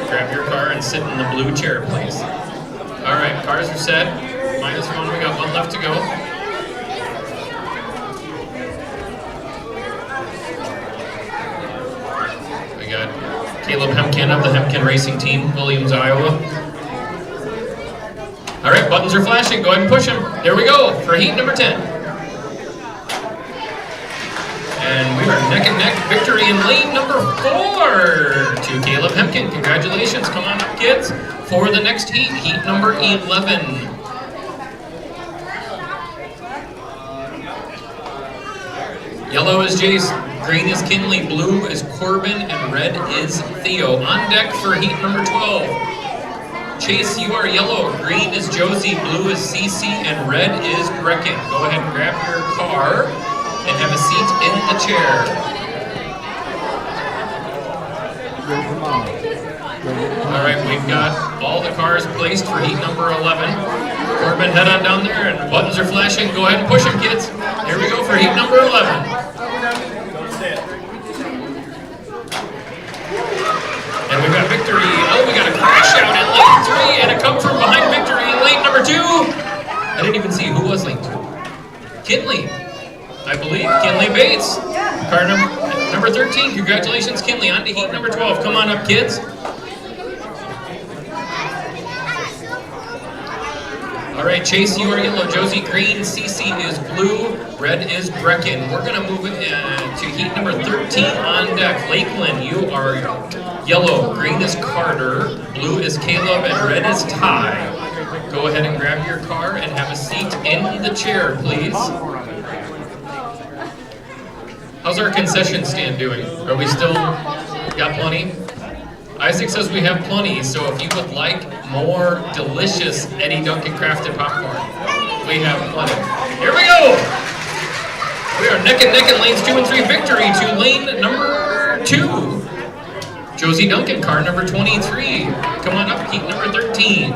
[SPEAKER 1] Grab your car and sit in the blue chair, please. All right, cars are set. -1, we got 1 left to go. We got Caleb Hemken of the Hemken Racing Team, Williams, Iowa. All right, buttons are flashing. Go ahead and push them. There we go for heat number 10. And we are neck and neck victory in lane number 4 to Caleb Hemken. Congratulations. Come on up, kids, for the next heat, heat number 11. Yellow is Jace, green is Kinley, blue is Corbin, and red is Theo. On deck for heat number 12. Chase, you are yellow, green is Josie, blue is Cece, and red is Brecken. Go ahead and grab your car and have a seat in the chair. All right, we've got all the cars placed for heat number 11. Corbin, head on down there, and buttons are flashing. Go ahead and push them, kids. Here we go for heat number 11. And we've got victory. Oh, we got a crash out in lane 3 and a come from behind victory in lane number 2. I didn't even see who was lane 2. Kinley, I believe. Kinley Bates. Car number 13. Congratulations, Kinley. On to heat number 12. Come on up, kids. All right, Chase, you are yellow. Josie, green. Cece is blue. Red is Brecken. We're going to move it to heat number 13 on deck. Lakeland, you are yellow. Green is Carter. Blue is Caleb, and red is Ty. Go ahead and grab your car and have a seat in the chair, please. How's our concession stand doing? Are we still got plenty? Isaac says we have plenty, so if you would like more delicious Eddie Duncan crafted popcorn, we have plenty. Here we go! We are neck and neck in lanes 2 and 3. Victory to lane number 2. Josie Duncan, car number 23. Come on up, heat number 13.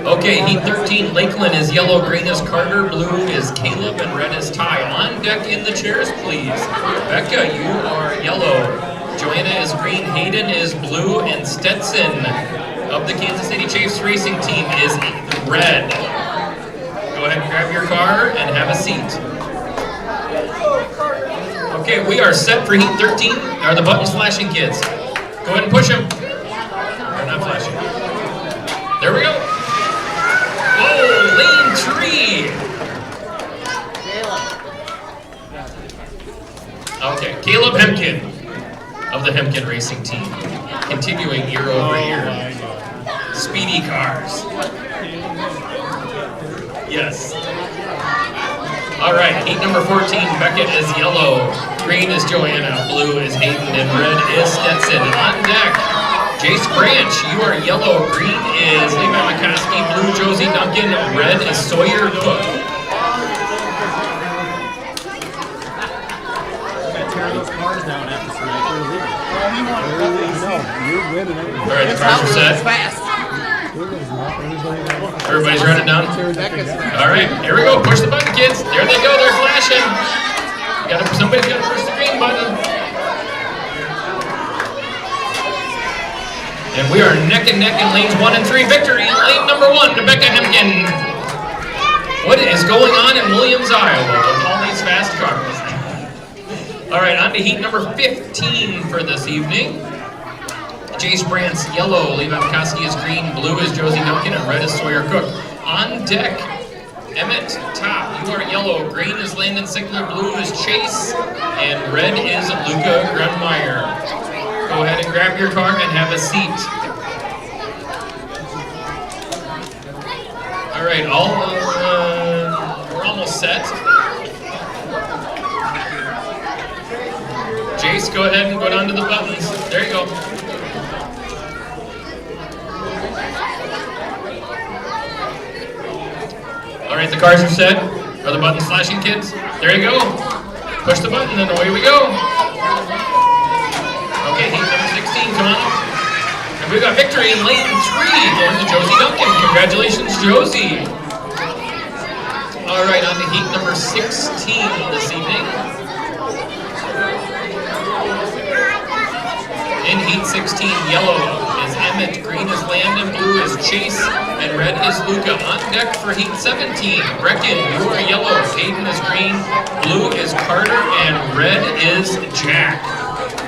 [SPEAKER 1] Okay, heat 13, Lakeland is yellow, green is Carter, blue is Caleb, and red is Ty. On deck in the chairs, please. Becca, you are yellow. Joanna is green, Hayden is blue, and Stetson of the Kansas City Chiefs Racing Team is red. Go ahead and grab your car and have a seat. Okay, we are set for heat 13. Are the buttons flashing, kids? Go ahead and push them. They're not flashing. There we go. Whoa, lane 3. Okay, Caleb Hemken of the Hemken Racing Team. Continuing year over year. Speedy cars. Yes. All right, heat number 14, Beckett is yellow. Green is Joanna, blue is Hayden, and red is Stetson. On deck, Jace Branch, you are yellow. Green is Levi McCoskey, blue Josie Duncan, red is Sawyer Cook.
[SPEAKER 7] Tear those cars down after tonight.
[SPEAKER 1] All right, the cars are set. Everybody's running down? All right, here we go. Push the button, kids. There they go. They're flashing. Somebody's got to push the green button. And we are neck and neck in lanes 1 and 3. Victory in lane number 1 to Becca Hemken. What is going on in Williams, Iowa with all these fast cars. All right, on to heat number 15 for this evening. Jace Brant's yellow, Levi McCoskey is green, blue is Josie Duncan, and red is Sawyer Cook. On deck, Emmett Top, you are yellow, green is Landon Sickler, blue is Chase, and red is Luca Grunmeyer. Go ahead and grab your car and have a seat. All right, we're almost set. Jace, go ahead and go down to the buttons. There you go. All right, the cars are set. Are the buttons flashing, kids? There you go. Push the button and away we go. Okay, heat number 16, come on up. And we got victory in lane 3 going to Josie Duncan. Congratulations, Josie. All right, on to heat number 16 this evening. In heat 16, yellow is Emmett, green is Landon, blue is Chase, and red is Luca. On deck for heat 17, Brecken, you are yellow, Hayden is green, blue is Carter, and red is Jack.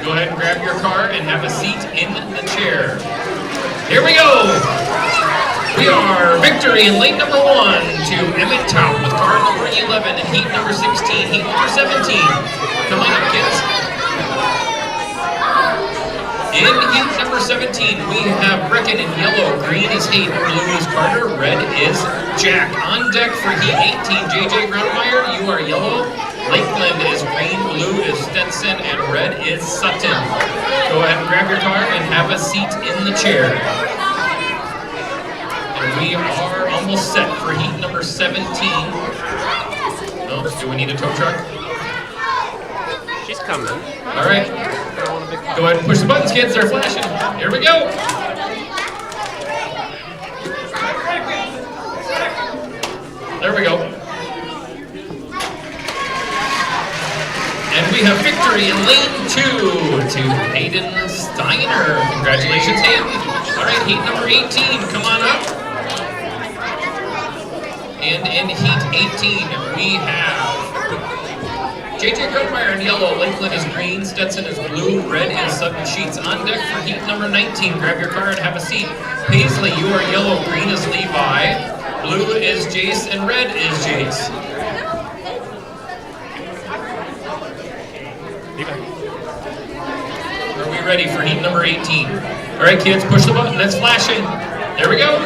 [SPEAKER 1] Go ahead and grab your car and have a seat in the chair. Here we go! We are victory in lane number 1 to Emmett Top with car number 11 and heat number 16, heat number 17. Come on up, kids. In heat number 17, we have Brecken in yellow, green is Hayden, blue is Carter, red is Jack. On deck for heat 18, JJ Grunmeyer, you are yellow, Lakeland is green, blue is Stetson, and red is Sutton. Go ahead and grab your car and have a seat in the chair. And we are almost set for heat number 17. Oh, do we need a tow truck?
[SPEAKER 5] She's coming.
[SPEAKER 1] All right. Go ahead and push the buttons, kids. They're flashing. Here we go. There we go. And we have victory in lane 2 to Hayden Steiner. Congratulations, Hayden. All right, heat number 18. Come on up. And in heat 18, we have JJ Grunmeyer in yellow, Lakeland is green, Stetson is blue, red is Sutton Sheets. On deck for heat number 19, grab your car and have a seat. Paisley, you are yellow, green is Levi, blue is Jace, and red is Jace. Are we ready for heat number 18? All right, kids, push the button. That's flashing. There we go.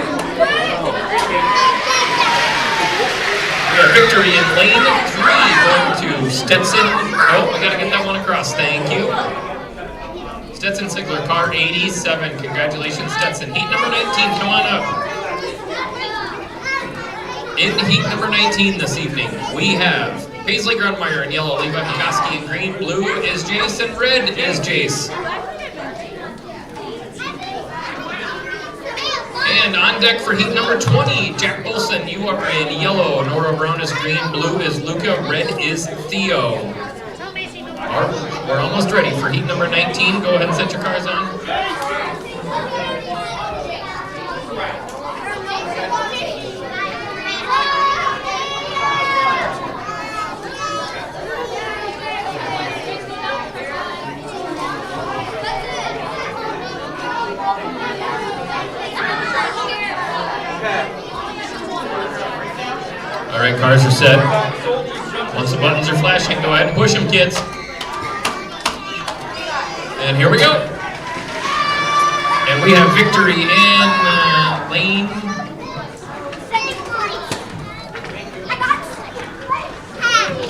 [SPEAKER 1] We have victory in lane 3 going to Stetson. Oh, I gotta get that one across. Thank you. Stetson Sigler, car 87. Congratulations, Stetson. Heat number 19, come on up. In heat number 19 this evening, we have Paisley Grunmeyer in yellow, Levi McCoskey in green, blue is Jace, and red is Jace. And on deck for heat number 20, Jack Bolson, you are in yellow, Nora Brown is green, blue is Luca, red is Theo. We're almost ready for heat number 19. Go ahead and set your cars on. All right, cars are set. Once the buttons are flashing, go ahead and push them, kids. And here we go. And we have victory in lane.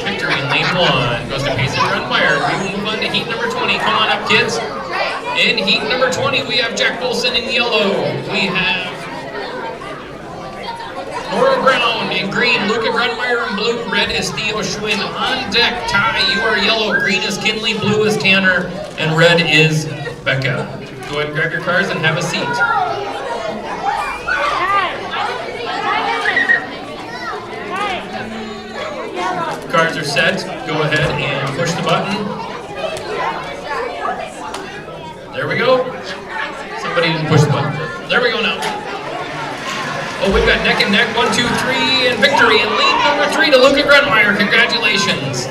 [SPEAKER 1] Victory in lane 1 goes to Paisley Grunmeyer. We will move on to heat number 20. Come on up, kids. In heat number 20, we have Jack Bolson in yellow. We have Nora Brown in green, Luca Grunmeyer in blue, red is Theo Schwinn. On deck, Ty, you are yellow, green is Kinley, blue is Tanner, and red is Becca. Go ahead and grab your cars and have a seat. Cars are set. Go ahead and push the button. There we go. Somebody didn't push the button. There we go now. Oh, we've got neck and neck, 1, 2, 3, and victory in lane number Luca Grunmeyer, congratulations.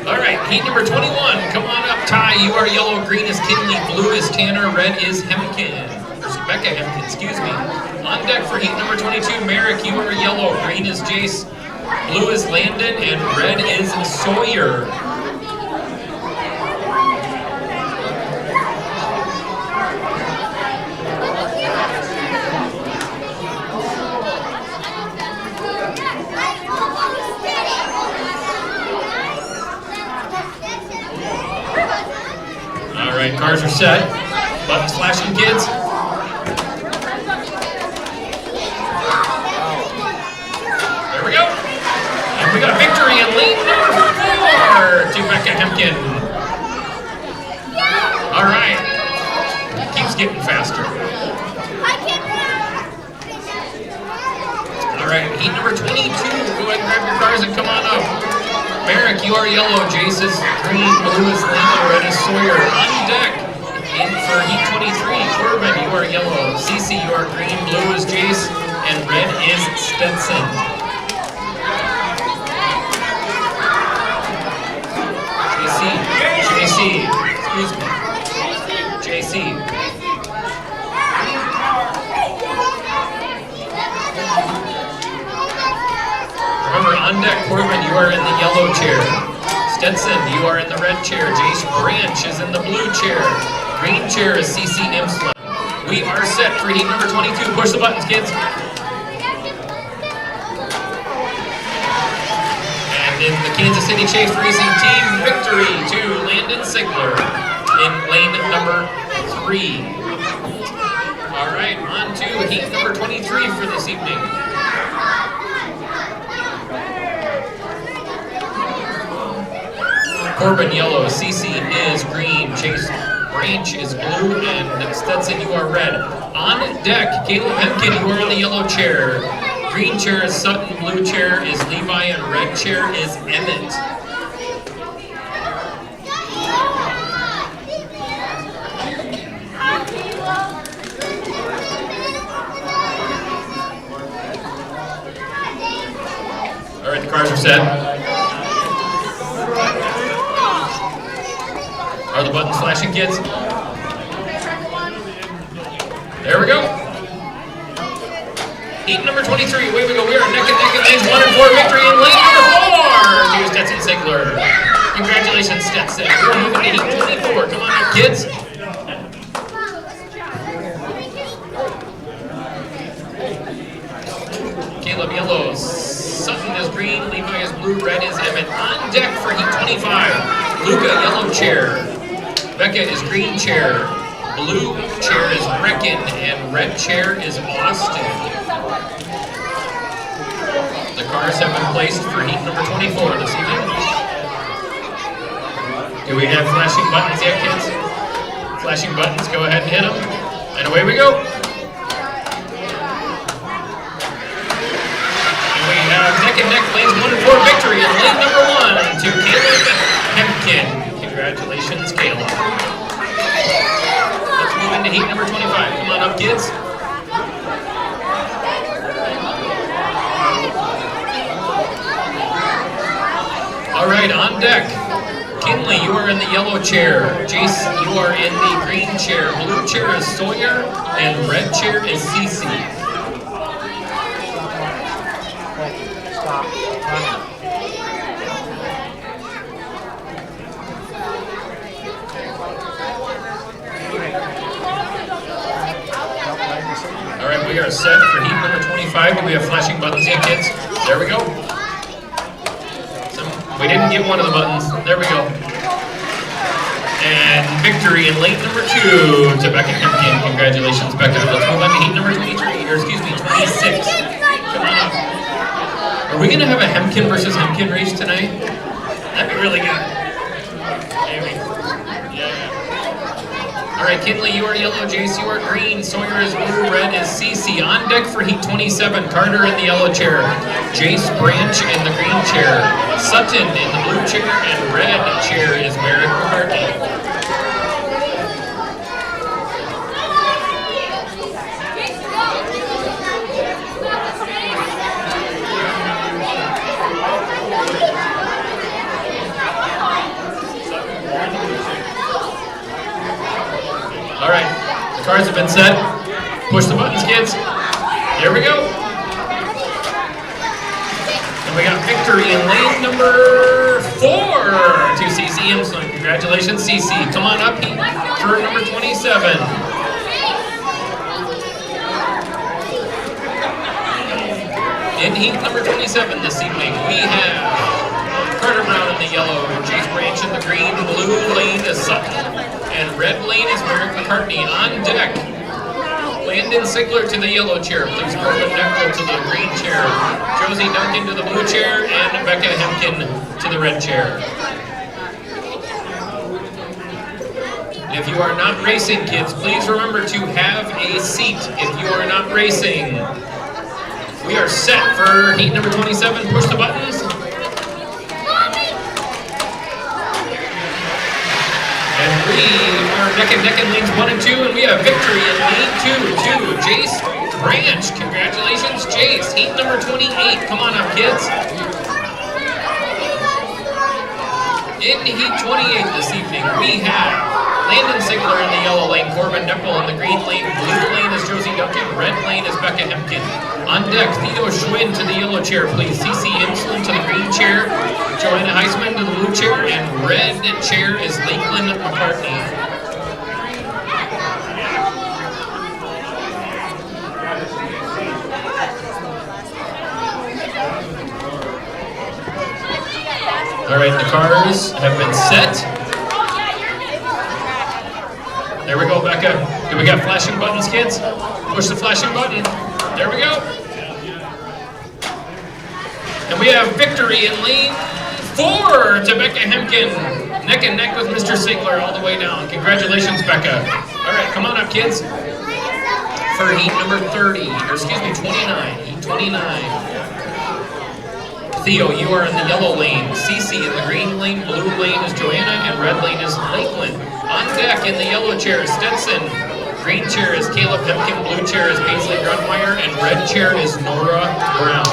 [SPEAKER 1] All right, heat number 21, come on up. Ty, you are yellow, green is Kinley, blue is Tanner, red is Hemken. Becca Hemken, excuse me. On deck for heat number 22, Merrick, you are yellow, green is Jace, blue is Landon, and red is Sawyer. All right, cars are set. Buttons flashing, kids. There we go. And we got victory in lane number 4 to Becca Hemken. All right. Keeps getting faster. All right, heat number 22. Go ahead and grab your cars and come on up. Merrick, you are yellow. Jace is green. Blue is Lena. Red is Sawyer. On deck. In for heat 23. Corbin, you are yellow. Cece, you are green. Blue is Jace. And red is Stetson. JC, excuse me. JC. Remember, on deck, Corbin, you are in the yellow chair. Stetson, you are in the red chair. Jace Branch is in the blue chair. Green chair is CC Imsla. We are set for heat number 22. Push the buttons, kids. And in the Kansas City Chase Racing Team, victory to Landon Sigler in lane number 3. All right, on to heat number 23 for this evening. Corbin yellow, CC is green, Chase Branch is blue, and Stetson, you are red. On deck, Caleb Hemken, you are in the yellow chair. Green chair is Sutton, blue chair is Levi, and red chair is Emmett. All right, the cars are set. Are the buttons flashing, kids? There we go. Heat number 23, away we go. We are neck and neck in lanes 1 and 4. Victory in lane number 4 to Stetson Sigler. Congratulations, Stetson. We're moving to heat 24. Come on up, kids. Caleb yellow, Sutton is green, Levi is blue, red is Emmett. On deck for heat 25. Luca yellow chair. Becca is green chair, blue chair is Brecken, and red chair is Austin. The cars have been placed for heat number 24 this evening. Do we have flashing buttons yet, kids? Flashing buttons, go ahead and hit them. And away we go. And we have neck and neck lanes 1 and 4 victory in lane number 1 to Caleb Hemken. Congratulations, Caleb. Let's move into heat number 25. Come on up, kids. All right, on deck. Kinley, you are in the yellow chair. Jace, you are in the green chair. Blue chair is Sawyer, and red chair is Cece.
[SPEAKER 7] Stop.
[SPEAKER 1] All right, we are set for heat number 25. Do we have flashing buttons yet, kids? There we go. We didn't get one of the buttons. There we go. And victory in lane number 2 to Becca Hemken. Congratulations, Becca. Let's move on to heat number 23, or excuse me, 26. Come on up. Are we going to have a Hemken versus Hemken race tonight? That'd be really good. Maybe. Yeah. All right, Kinley, you are yellow. Jace, you are green. Sawyer is blue. Red is Cece. On deck for heat 27. Carter in the yellow chair. Jace Branch in the green chair. Sutton in the blue chair. And red chair is Merrick McCartney. Cars have been set. Push the buttons, kids. There we go. And we got victory in lane number 4 to CC Imslin. Congratulations, CC. Come on up for number 27. In heat number 27 this evening, we have Carter Brown in the yellow, Chase Branch in the green, blue lane is Sutton, and red lane is Merrick McCartney. On deck, Landon Sigler to the yellow chair, please Corbin Neckel to the green chair, Josie Duncan to the blue chair, and Becca Hemkin to the red chair. If you are not racing, kids, please remember to have a seat if you are not racing. We are set for heat number 27. Push the buttons. And we are neck and lanes 1 and 2, and we have victory in lane 2 to Jace Branch. Congratulations, Jace. Heat number 28. Come on up, kids. In heat 28 this evening, we have Landon Sigler in the yellow lane, Corbin Nepple in the green lane, blue lane is Josie Duncan, red lane is Becca Hemkin. On deck, Theo Schwinn to the yellow chair, please. CC Imslin to the green chair, Joanna Heisman to the blue chair, and red chair is Lakeland McCartney. All right, the cars have been set. There we go, Becca. Do we got flashing buttons, kids? Push the flashing button. There we go. And we have victory in lane 4 to Becca Hemkin. Neck and neck with Mr. Sigler all the way down. Congratulations, Becca. All right, come on up, kids. For heat number 30, or excuse me, 29. Heat 29. Theo, you are in the yellow lane. Cece in the green lane. Blue lane is Joanna, and red lane is Lakeland. On deck in the yellow chair is Stetson. Green chair is Caleb Hemkin. Blue chair is Paisley Grunmeyer, and red chair is Nora Brown.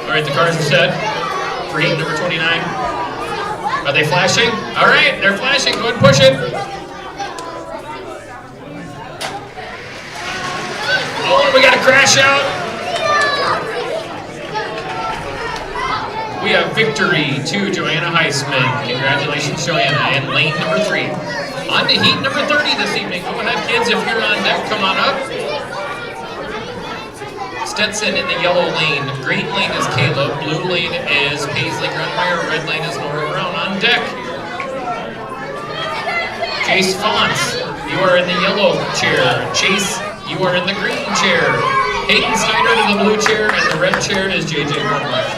[SPEAKER 1] All right, the cars are set for heat number 29. Are they flashing? All right, they're flashing. Go ahead and push it. Oh, we got a crash out. We have victory to Joanna Heisman. Congratulations, Joanna. And lane number 3. On to heat number 30 this evening. Go ahead, kids. If you're on deck, come on up. Stetson in the yellow lane. Green lane is Caleb. Blue lane is Paisley Grunmeyer. Red lane is Nora Brown. On deck, Chase Fonts, you are in the yellow chair. Chase, you are in the green chair. Hayden Snyder to the blue chair, and the red chair is JJ Grunmeyer.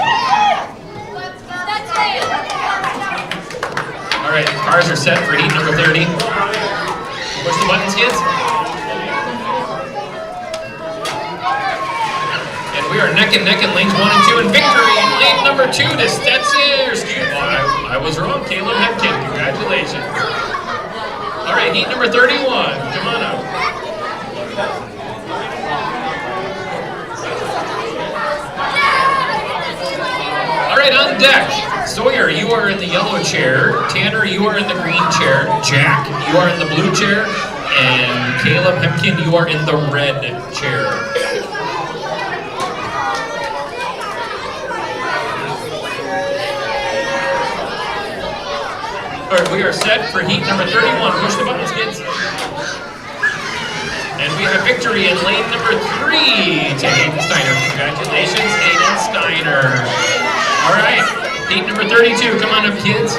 [SPEAKER 1] All right, cars are set for heat number 30. Push the buttons, kids. And we are neck and neck in lanes 1 and 2, and victory in lane number 2 to Stetson. Excuse me, I was wrong. Caleb Hemkin, congratulations. All right, heat number 31. Come on up. All right, on deck. Sawyer, you are in the yellow chair. Tanner, you are in the green chair. Jack, you are in the blue chair. And Caleb Hemkin, you are in the red chair. All right, we are set for heat number 31. Push the buttons, kids. And we have victory in lane number 3 to Hayden Steiner. Congratulations, Hayden Steiner. All right, heat number 32. Come on up, kids.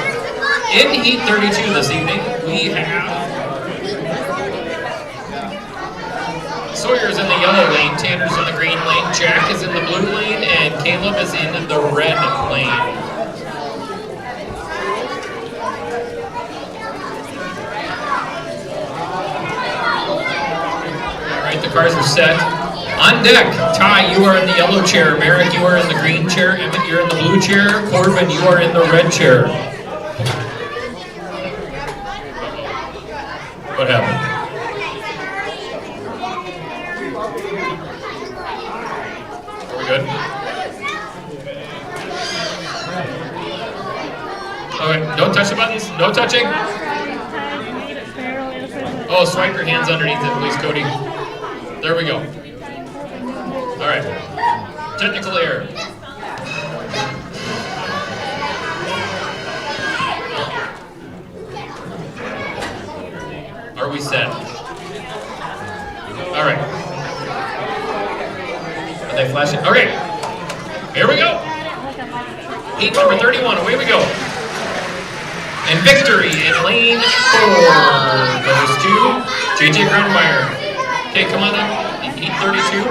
[SPEAKER 1] In heat 32 this evening, we have Sawyer's in the yellow lane, Tanner's in the green lane, Jack is in the blue lane, and Caleb is in the red lane. The cars are set. On deck, Ty, you are in the yellow chair. Merrick, you are in the green chair. Emmett, you're in the blue chair. Corbin, you are in the red chair. What happened? Are we good? Okay, don't touch the button. buttons. No touching. Oh, swipe your hands underneath it, please, Cody. There we go. All right. Technical error. Are we set? All right. Are they flashing? Okay. Here we go. Heat number 31. Away we go. And victory in lane 4 goes to JJ Grunmeyer. Okay, come on up. Heat 32.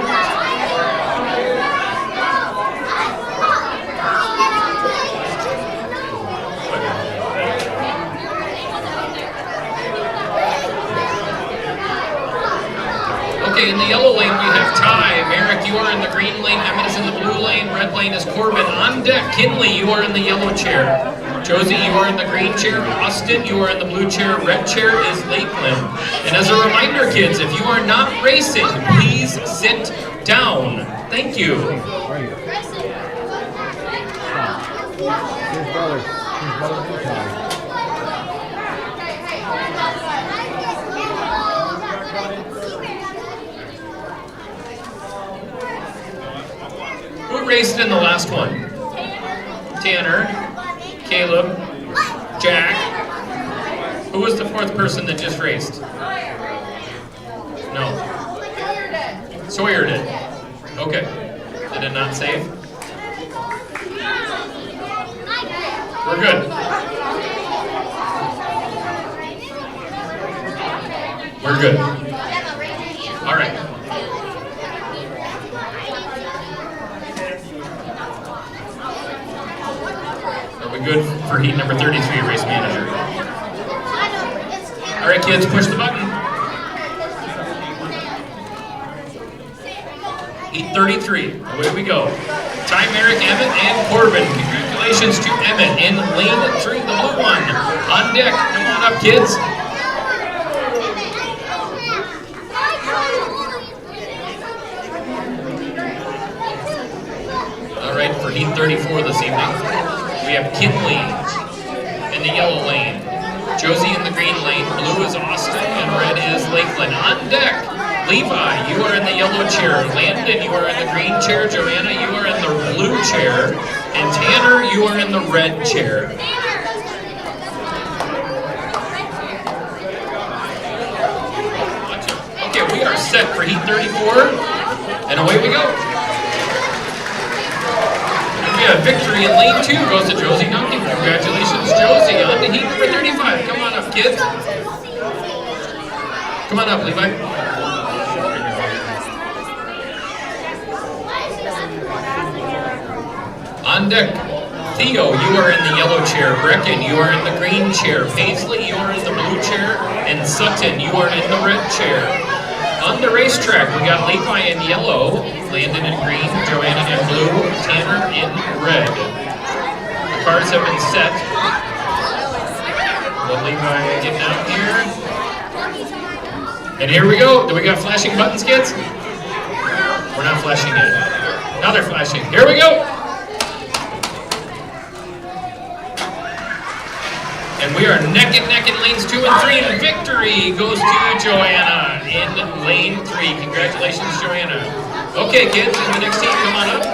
[SPEAKER 1] Okay, in the yellow lane we have Ty. Merrick, you are in the green lane. Emmett is in the blue lane. Red lane is Corbin. On deck, Kinley, you are in the yellow chair. Josie, you are in the green chair. Austin, you are in the blue chair. Red chair is Lakeland. And as a reminder, kids, if you are not racing, please sit down. Thank you.
[SPEAKER 7] His brother
[SPEAKER 1] Who raced in the last one? Tanner, Caleb, Jack. Who was the fourth person that just raced? No. Sawyer did. Okay. Did it not save? We're good. We're good. All right. Are we good for heat number 33, race manager? All right, kids, push the button. Heat 33, away we go. Ty, Merrick, Emmett, and Corbin. Congratulations to Emmett in lane 3, the blue one. On deck, come on up, kids. All right, for heat 34 this evening, we have Kinley in the yellow lane. Josie in the green lane, blue is Austin, and red is Lakeland. On deck, Levi, you are in the yellow chair. Landon, you are in the green chair. Joanna, you are in the blue chair. And Tanner, you are in the red chair. Okay, we are set for heat 34, and away we go. We have victory in lane 2 goes to Josie Duncan. Congratulations, Josie, on to heat number 35. Come on up, kids. Come on up, Levi. On deck, Theo, you are in the yellow chair. Brecken, you are in the green chair. Paisley, you are in the blue chair. And Sutton, you are in the red chair. On the racetrack, we got Levi in yellow, Landon in green, Joanna in blue, Tanner in red. The cars have been set. Let Levi get down here. And here we go. Do we got flashing buttons, kids? We're not flashing yet. Now they're flashing. Here we go. And we are neck and neck in lanes 2 and 3, and victory goes to Joanna in lane 3. Congratulations, Joanna. Okay, kids, in the next team, come on up.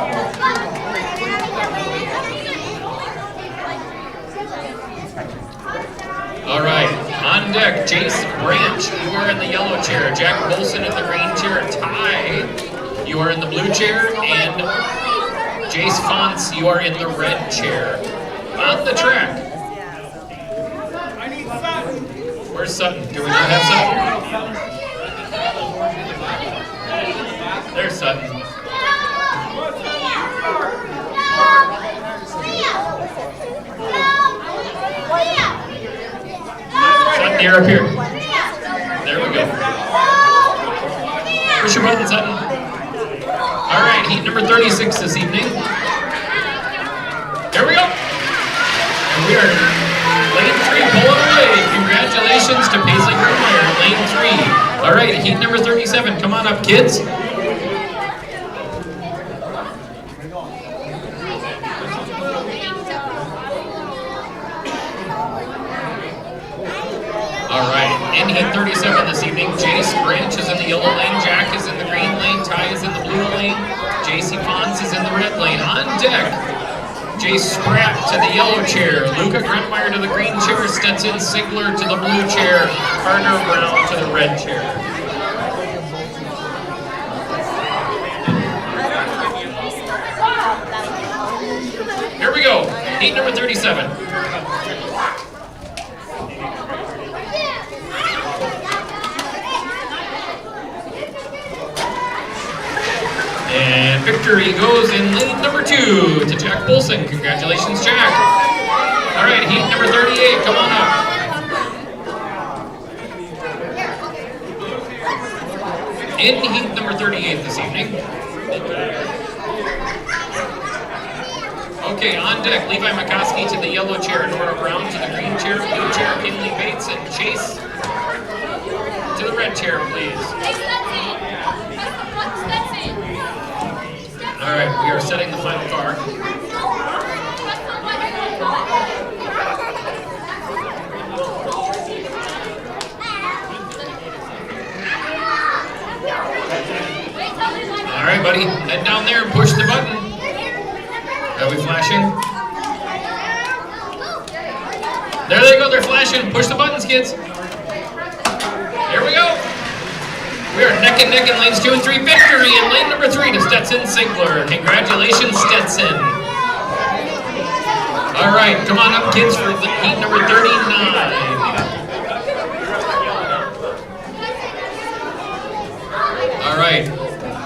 [SPEAKER 1] All right, on deck, Jace Branch, you are in the yellow chair. Jack Bolson in the green chair. Ty, you are in the blue chair. And Jace Fonts, you are in the red chair. On the track. Where's Sutton? Do we not have Sutton? There's Sutton. Sutton, you're up here. There we go. Push your button, Sutton. All right, heat number 36 this evening. Here we go. And we are lane 3 pulling away. Congratulations to Paisley Grunmeyer in lane 3. All right, heat number 37. Come on up, kids. In heat 37 this evening, Jace Branch is in the yellow lane, Jack is in the green lane, Ty is in the blue lane, JC Pons is in the red lane. On deck, Jace Spratt to the yellow chair, Luca Grunmeyer to the green chair, Stetson Sigler to the blue chair, Carter Brown to the red chair. Here we go, heat number 37. And victory goes in lane number 2 to Jack Bolson. Congratulations, Jack. All right, heat number 38, come on up. In heat number 38 this evening. Okay, on deck, Levi McCoskey to the yellow chair, Nora Brown to the green chair, blue chair, Kinley Bates, and Chase to the red chair, please. All right, we are setting the final car. All right, buddy, head down there and push the button. Are we flashing? There they go, they're flashing. Push the buttons, kids. Here we go. We are neck and neck in lanes 2 and 3. Victory in lane number 3 to Stetson Sigler. Congratulations, Stetson. All right, come on up, kids, for heat number 39. All right,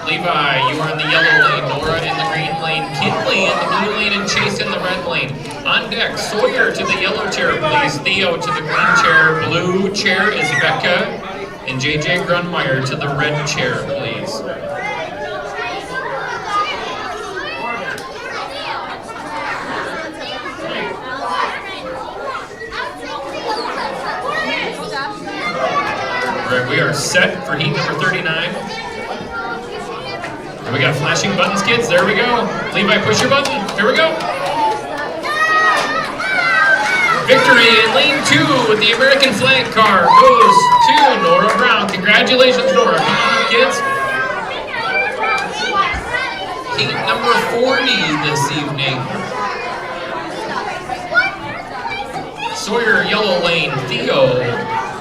[SPEAKER 1] Levi, you are in the yellow lane, Nora in the green lane, Kinley in the blue lane, and Chase in the red lane. On deck, Sawyer to the yellow chair, please. Theo to the green chair. Blue chair is Becca. And JJ Grunmeyer to the red chair, please. All right, we are set for heat number 39. And we got flashing buttons, kids. There we go. Levi, push your button. Here we go. Victory in lane 2 with the American flag car goes to Nora Brown. Congratulations, Nora. Come on, kids. Heat number 40 this evening. Sawyer, yellow lane. Theo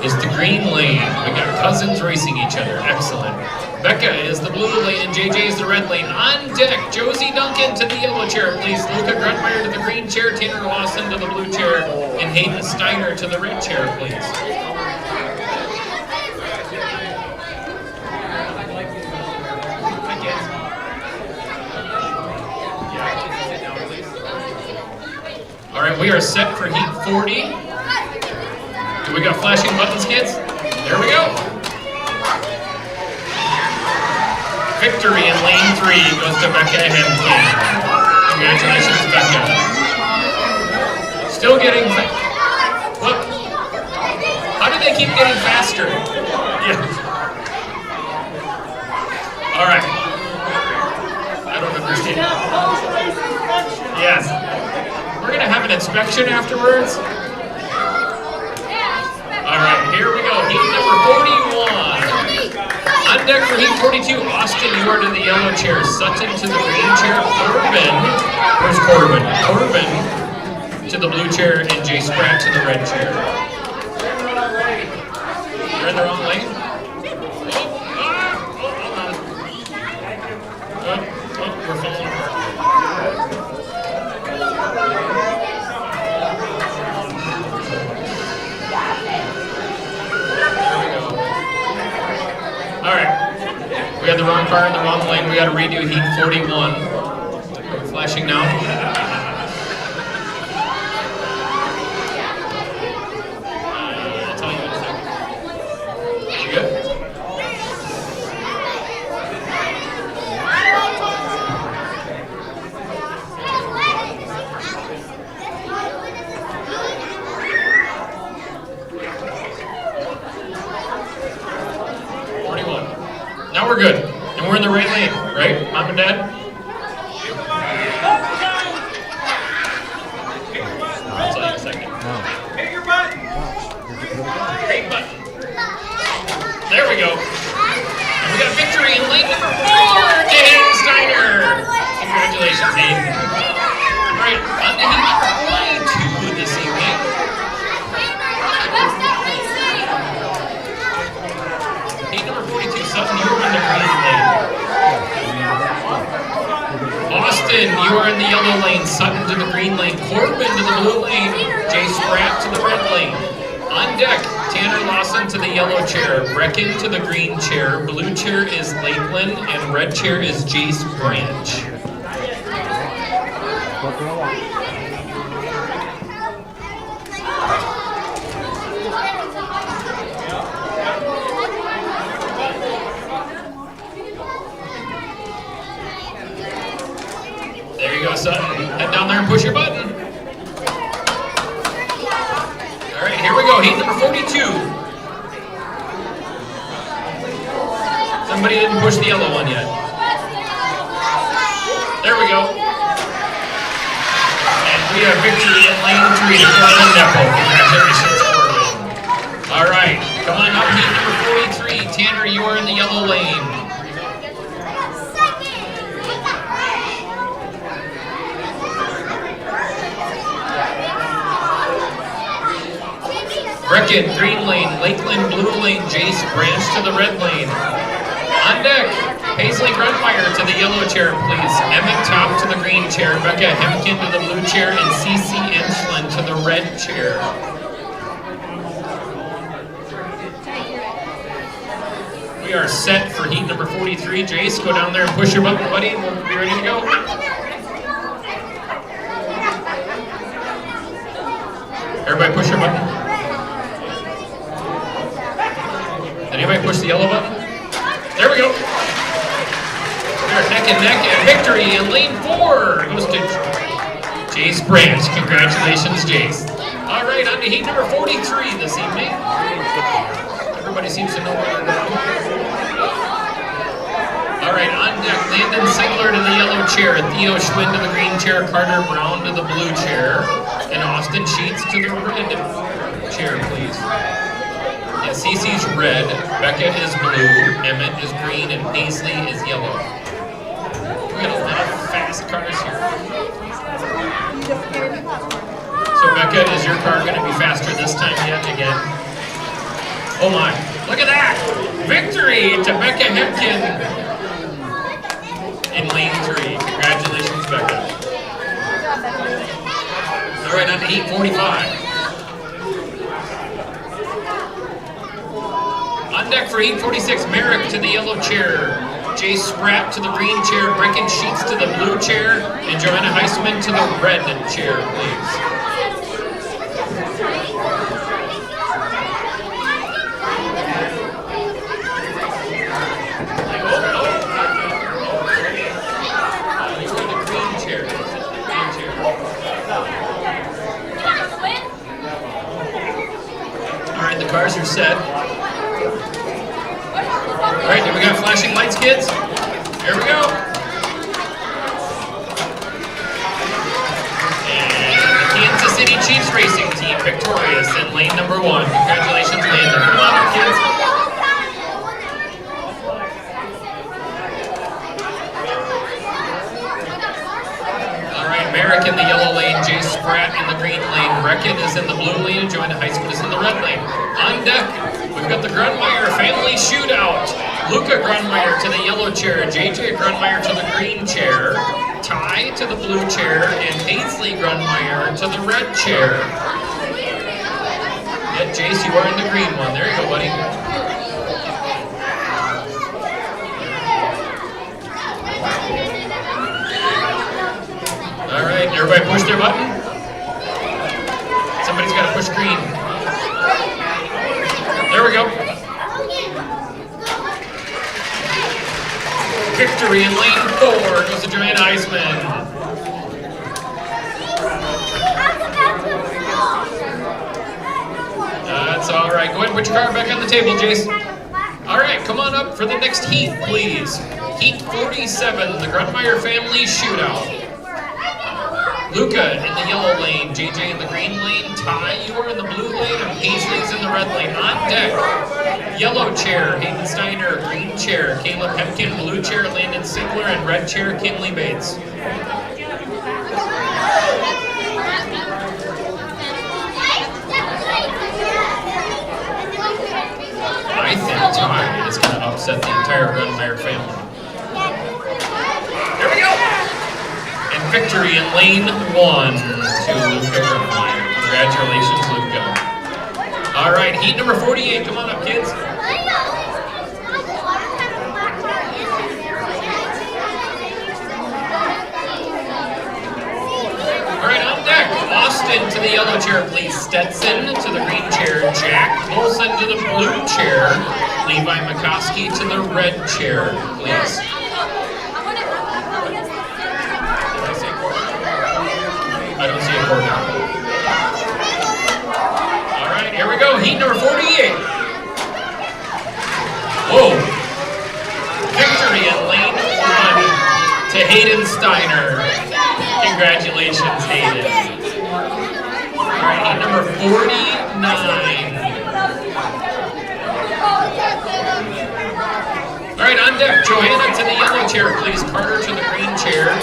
[SPEAKER 1] is the green lane. We got cousins racing each other. Excellent. Becca is the blue lane and JJ is the red lane. On deck, Josie Duncan to the yellow chair, please. Luca Grunmeyer to the green chair, Tanner Lawson to the blue chair, and Hayden Steiner to the red chair, please. All right, we are set for heat 40. Do we got flashing buttons, kids? There we go. Victory in lane 3 goes to Becca Hemke. Congratulations, Becca. Still getting look. How do they keep getting faster? Yeah. All right. I don't understand. Yes. We're gonna have an inspection afterwards. All right, here we go. Heat number 41. On deck for heat 42, Austin, you are to the yellow chair. Sutton to the green chair. Corbin. Where's Corbin? Corbin to the blue chair, and Jay Spratt to the red chair. You're in the wrong lane? Hold on. We're falling apart. All right, we got the wrong car in the wrong lane. We got to redo heat 41. We're flashing now. I'll tell you in a second. You good? Now we're good. And we're in the right lane, right? Mom and Dad? I'll tell you in a second.
[SPEAKER 3] Hit your button.
[SPEAKER 1] Hey, button. There we go. And we got a victory in lane number 4 to Hayden Steiner. Congratulations, Hayden. All right, on to heat number 42 this evening. Heat number 42, Sutton, you are in the green lane. Austin, you are in the yellow lane. Sutton to the green lane. Corbin to the blue lane. Jay Spratt to the red lane. On deck, Tanner Lawson to the yellow chair. Brecken to the green chair. Blue chair is Lakeland, and red chair is Jace Branch. There you go, Sutton. Head down there and push your button. All right, here we go. Heat number 42. Somebody didn't push the yellow one yet. There we go. And we have victory in lane 3 to Corbin Nepple. Congratulations, Corbin. All right, come on up. Heat number 43. Tanner, you are in the yellow lane. Brecken, green lane. Lakeland, blue lane. Jace Branch to the red lane. On deck, Paisley Grunmeyer to the yellow chair, please. Emmett Top to the green chair. Becca Hemkin to the blue chair. And CC Enchland to the red chair. We are set for heat number 43. Jace, go down there and push your button, buddy, and we'll be ready to go. Everybody push your button. Anybody push the yellow button? There we go. We are neck and neck, and victory in lane 4 goes to Jace Branch. Congratulations, Jace. All right, on to heat number 43 this evening. Everybody seems to know where they're going. All right, on deck, Landon Sigler to the yellow chair, Theo Schwinn to the green chair, Carter Brown to the blue chair, and Austin Sheets to the red chair, please. Yeah, Cece's red, Becca is blue, Emmett is green, and Paisley is yellow. We got a lot of fast cars here. So Becca, is your car going to be faster this time yet again? Oh my, look at that! Victory to Becca Hemkin in lane 3. Congratulations, Becca. All right, on to heat 45. On deck for heat 46, Merrick to the yellow chair, Jay Spratt to the green chair, Brecken Sheets to the blue chair, and Joanna Heisman to the red chair, please. All right, the cars are set. All right, do we got flashing lights, kids? Here we go. And the Kansas City Chiefs Racing Team victorious in lane number 1. Congratulations, Landon. Come on up, kids. All right, Merrick in the yellow lane, Jay Spratt in the green lane, Brecken is in the blue lane, and Joanna Heisman is in the red lane. On deck, we've got the Grunmeyer family shootout. Luca Grunmeyer to the yellow chair, JJ Grunmeyer to the green chair, Ty to the blue chair, and Paisley Grunmeyer to the red chair. Yeah, Jace, you are in the green one. There you go, buddy. All right, everybody push their button. Somebody's got to push green. There we go. Victory in lane 4 goes to Joanna Heisman. That's all right. Go ahead and put your car back on the table, Jace. All right, come on up for the next heat, please. Heat 47, the Grunmeyer family shootout. Luca in the yellow lane, JJ in the green lane, Ty, you are in the blue lane, and Paisley's in the red lane. On deck, yellow chair, Hayden Steiner, green chair, Caleb Hempkin, blue chair, Landon Sigler, and red chair, Kinley Bates. I think Ty is going to upset the entire Grunmeyer family. Here we go! And victory in lane 1 to Luca Grunmeyer. Congratulations, Luca. All right, heat number 48. Come on up, kids. All right, on deck. Austin to the yellow chair, please. Stetson to the green chair. Jack Wilson to the blue chair. Levi McCoskey to the red chair, please. I don't see a cord now. All right, here we go. Heat number 48. Whoa. Victory in lane 1 to Hayden Steiner. Congratulations, Hayden. All right, heat number 49. All right, on deck. Johanna to the yellow chair, please. Carter to the green chair.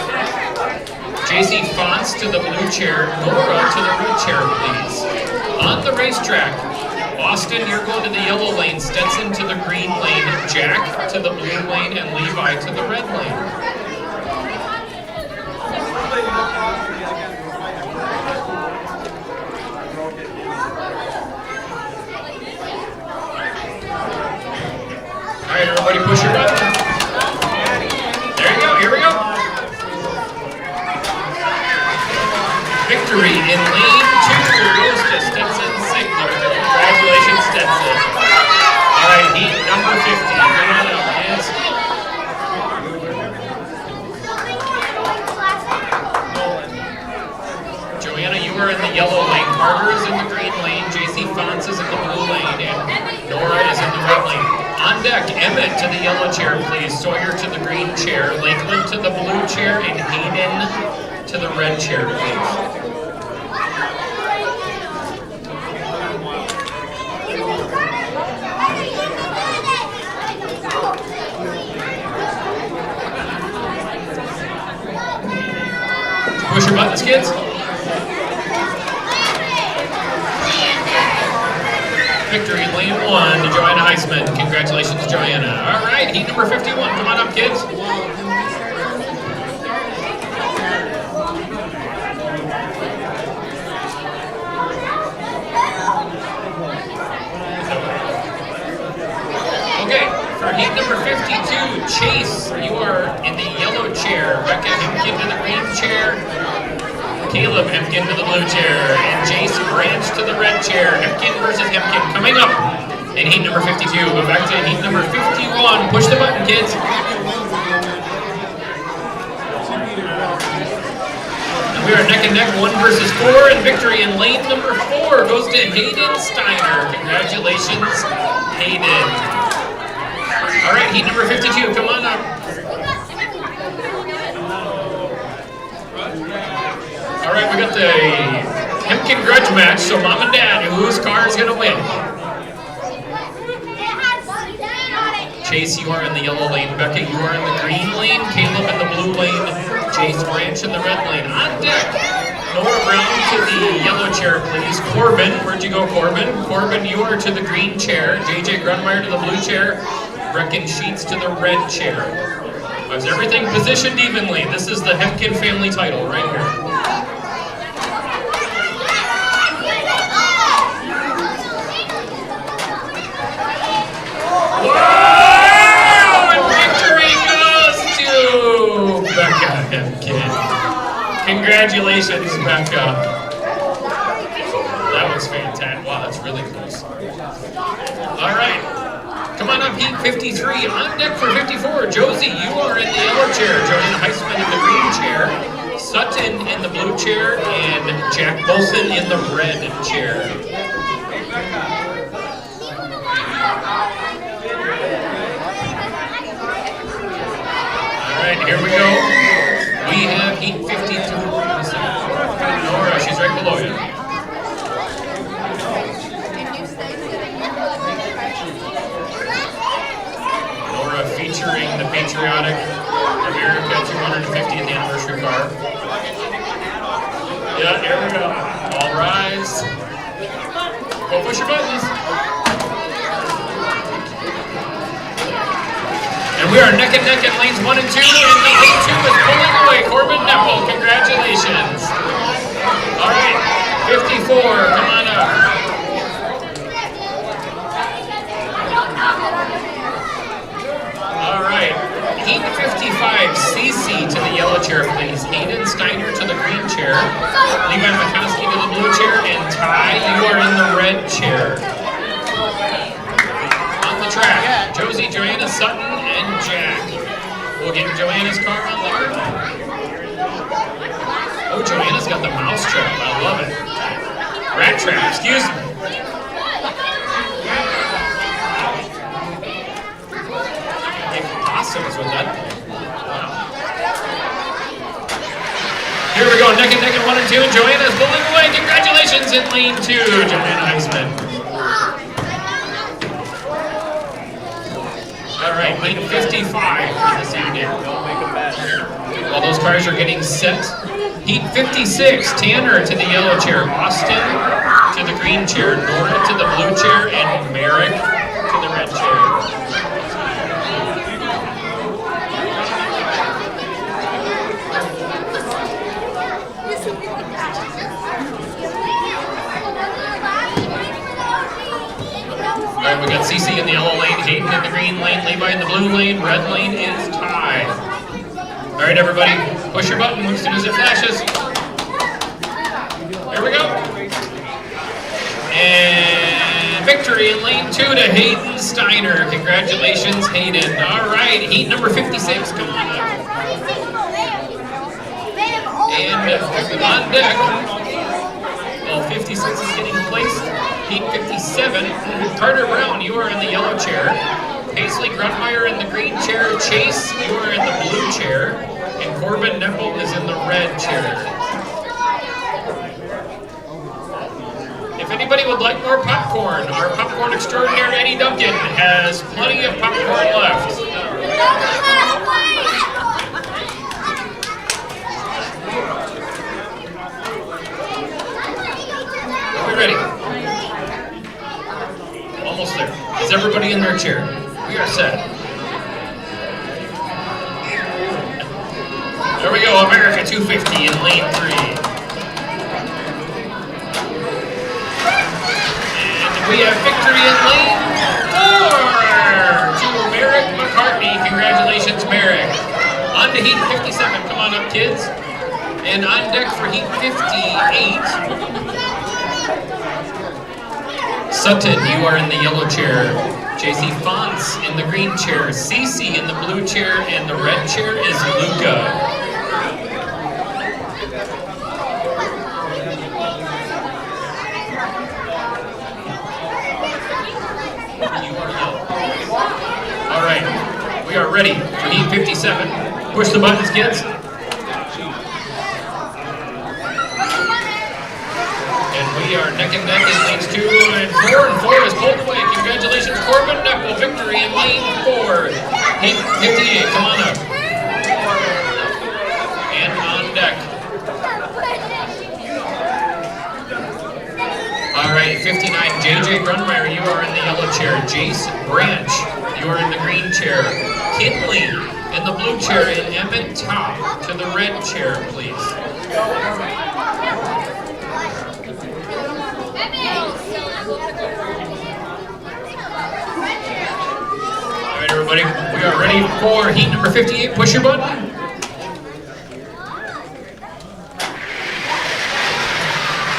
[SPEAKER 1] JC Fonts to the blue chair, Nora to the red chair, please. On the racetrack, Austin, you're going to the yellow lane, Stetson to the green lane, Jack to the blue lane, and Levi to the red lane. All right, everybody push your button. There you go, here we go. Victory in lane 2 goes to Stetson Sigler. Congratulations, Stetson. All right, heat number 50. Come on up, kids. Joanna, you are in the yellow lane. Carter is in the green lane. JC Fonts is in the blue lane. And Nora is in the red lane. On deck, Emmett to the yellow chair, please. Sawyer to the green chair. Lakeland to the blue chair. And Hayden to the red chair, please. Push your buttons, kids. Victory in lane 1 to Joanna Heisman. Congratulations, Joanna. All right, heat number 51. Come on up, kids. Okay, for heat number 52, Chase, you are in the yellow chair. Becca Hempkin to the green chair. Caleb Hempkin to the blue chair. And Jace Branch to the red chair. Hempkin versus Hempkin coming up in heat number 52. Go back to heat number 51. Push the button, kids. And we are neck and neck, 1 versus 4. And victory in lane number 4 goes to Hayden Steiner. Congratulations, Hayden. All right, heat number 52, come on up. All right, we got the Hempkin grudge match, so mom and dad, whose car is gonna win? Chase, you are in the yellow lane. Becca, you are in the green lane. Caleb in the blue lane. Jace Branch in the red lane. On deck, Nora Brown to the yellow chair, please. Corbin, where'd you go, Corbin? Corbin, you are to the green chair. JJ Grunmeyer to the blue chair. Brecken Sheets to the red chair. Is everything positioned evenly? This is the Hempkin family title right here. Wow! And victory goes to Becca Hempkin. Congratulations, Becca. That was fantastic. Wow, that's really close. All right. Come on up, heat 53. On deck for 54. Josie, you are in the yellow chair. Joanna Heisman in the green chair. Sutton in the blue chair. And Jack Bolson in the red chair. All right, here we go. We have heat 52. patriotic America 250th anniversary car. Yeah, here we go. All rise. Go push your buttons. And we are neck and neck in lanes 1 and 2, and the lane 2 is pulling away. Corbin Nepple, congratulations. All right, 54, come on up. All right, heat 55, CC to the yellow chair, please. Hayden Steiner to the green chair. Levi McCoskey to the blue chair, and Ty, you are in the red chair. On the track, Josie, Joanna Sutton, and Jack. We'll get Joanna's car on there. Oh, Joanna's got the mouse trap. I love it. Rat trap, excuse me. Hey, possums with that thing. Wow. Here we go, neck and 1 and 2. Joanna's pulling away. Congratulations in lane 2, Joanna Heisman. All right, lane 55 for this evening. While those cars are getting set, heat 56, Tanner to the yellow chair, Austin to the green chair, Nora to the blue chair, and Merrick to the red chair. All right, we got CC in the yellow lane, Hayden in the green lane, Levi in the blue lane, red lane is Ty. All right, everybody, push your button as soon as it flashes. There we go. And victory in lane 2 to Hayden Steiner. Congratulations, Hayden. All right, heat number 56, come on up. And on deck, well, 56 is getting placed. Heat 57, Carter Brown, you are in the yellow chair. Paisley Grunmeyer in the green chair. Chase, you are in the blue chair. And Corbin Nepple is in the red chair. If anybody would like more popcorn, our popcorn extraordinaire Eddie Duncan has plenty of popcorn left. Are we ready? Almost there. Is everybody in their chair? We are set. There we go, America 250 in lane 3. And we have victory in lane 4 to Merrick McCartney. Congratulations, Merrick. On to heat 57. Come on up, kids. And on deck for heat 58. Sutton, you are in the yellow chair. JC Fonts in the green chair. CC in the blue chair, and the red chair is Luca. All right, we are ready for heat 57. Push the buttons, kids. We are neck and neck in lanes 2 and 4, and 4 is pulled away. Congratulations, Corbin Nepple, victory in lane 4. Heat 58, come on up. And on deck. All right, 59, JJ Grunmeyer, you are in the yellow chair. Jace Branch, you are in the green chair. Kinley in the blue chair, and Emmett Top to the red chair, please. Alright, everybody, we are ready for heat number 58. Push your button.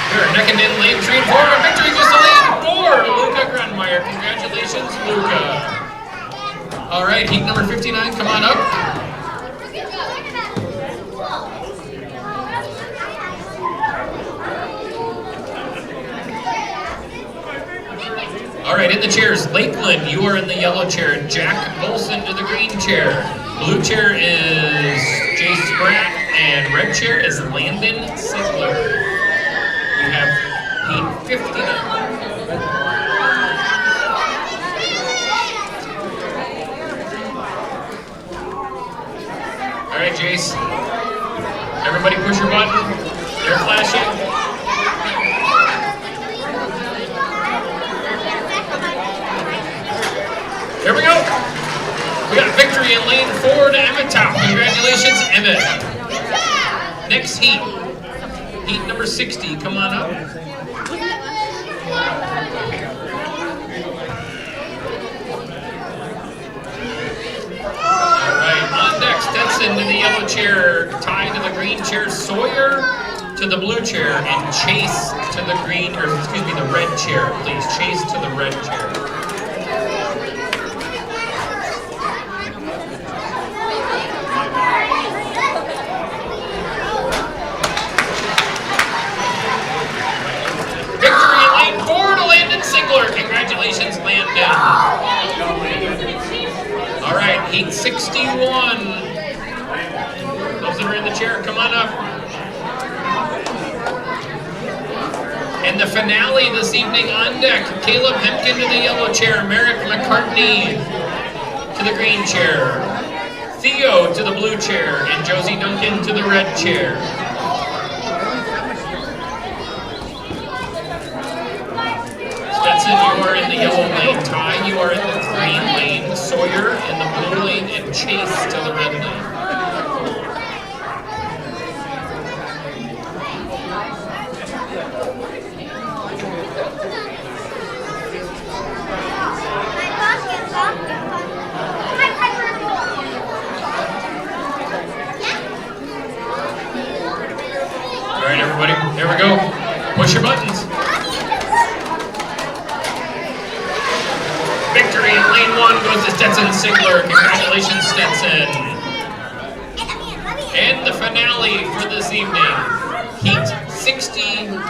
[SPEAKER 1] We are neck and in lane 3 and 4. Our victory goes to lane 4. Luca Grunmeyer. Congratulations, Luca. Alright, heat number 59. Come on up. All right, in the chairs, Lakeland, you are in the yellow chair. Jack Bolson to the green chair. Blue chair is Jay Spratt, and red chair is Landon Sigler. We have heat 59. Jace. Everybody push your button. They're flashing. Here we go. We got victory in lane 4 to Emmett Top. Congratulations, Emmett. Next heat. Heat number 60. Come on up. Stetson to the yellow chair, Ty to the green chair, Sawyer to the blue chair, and Chase to the green, or excuse me, the red chair, please. Chase to the red chair. Victory in lane 4 to Landon Singler. Congratulations, Landon. All right, heat 61. Those that are in the chair, come on up. And the finale this evening on deck, Caleb Hempkin to the yellow chair, Merrick McCartney to the green chair, Theo to the blue chair, and Josie Duncan to the red chair. Stetson, you are in the yellow lane. Ty, you are in the green lane. Sawyer in the blue lane, and Chase to the red lane. All right, everybody, here we go. Push your buttons. Victory in lane 1 goes to Stetson Sigler. Congratulations, Stetson. And the finale for this evening, Heat 62.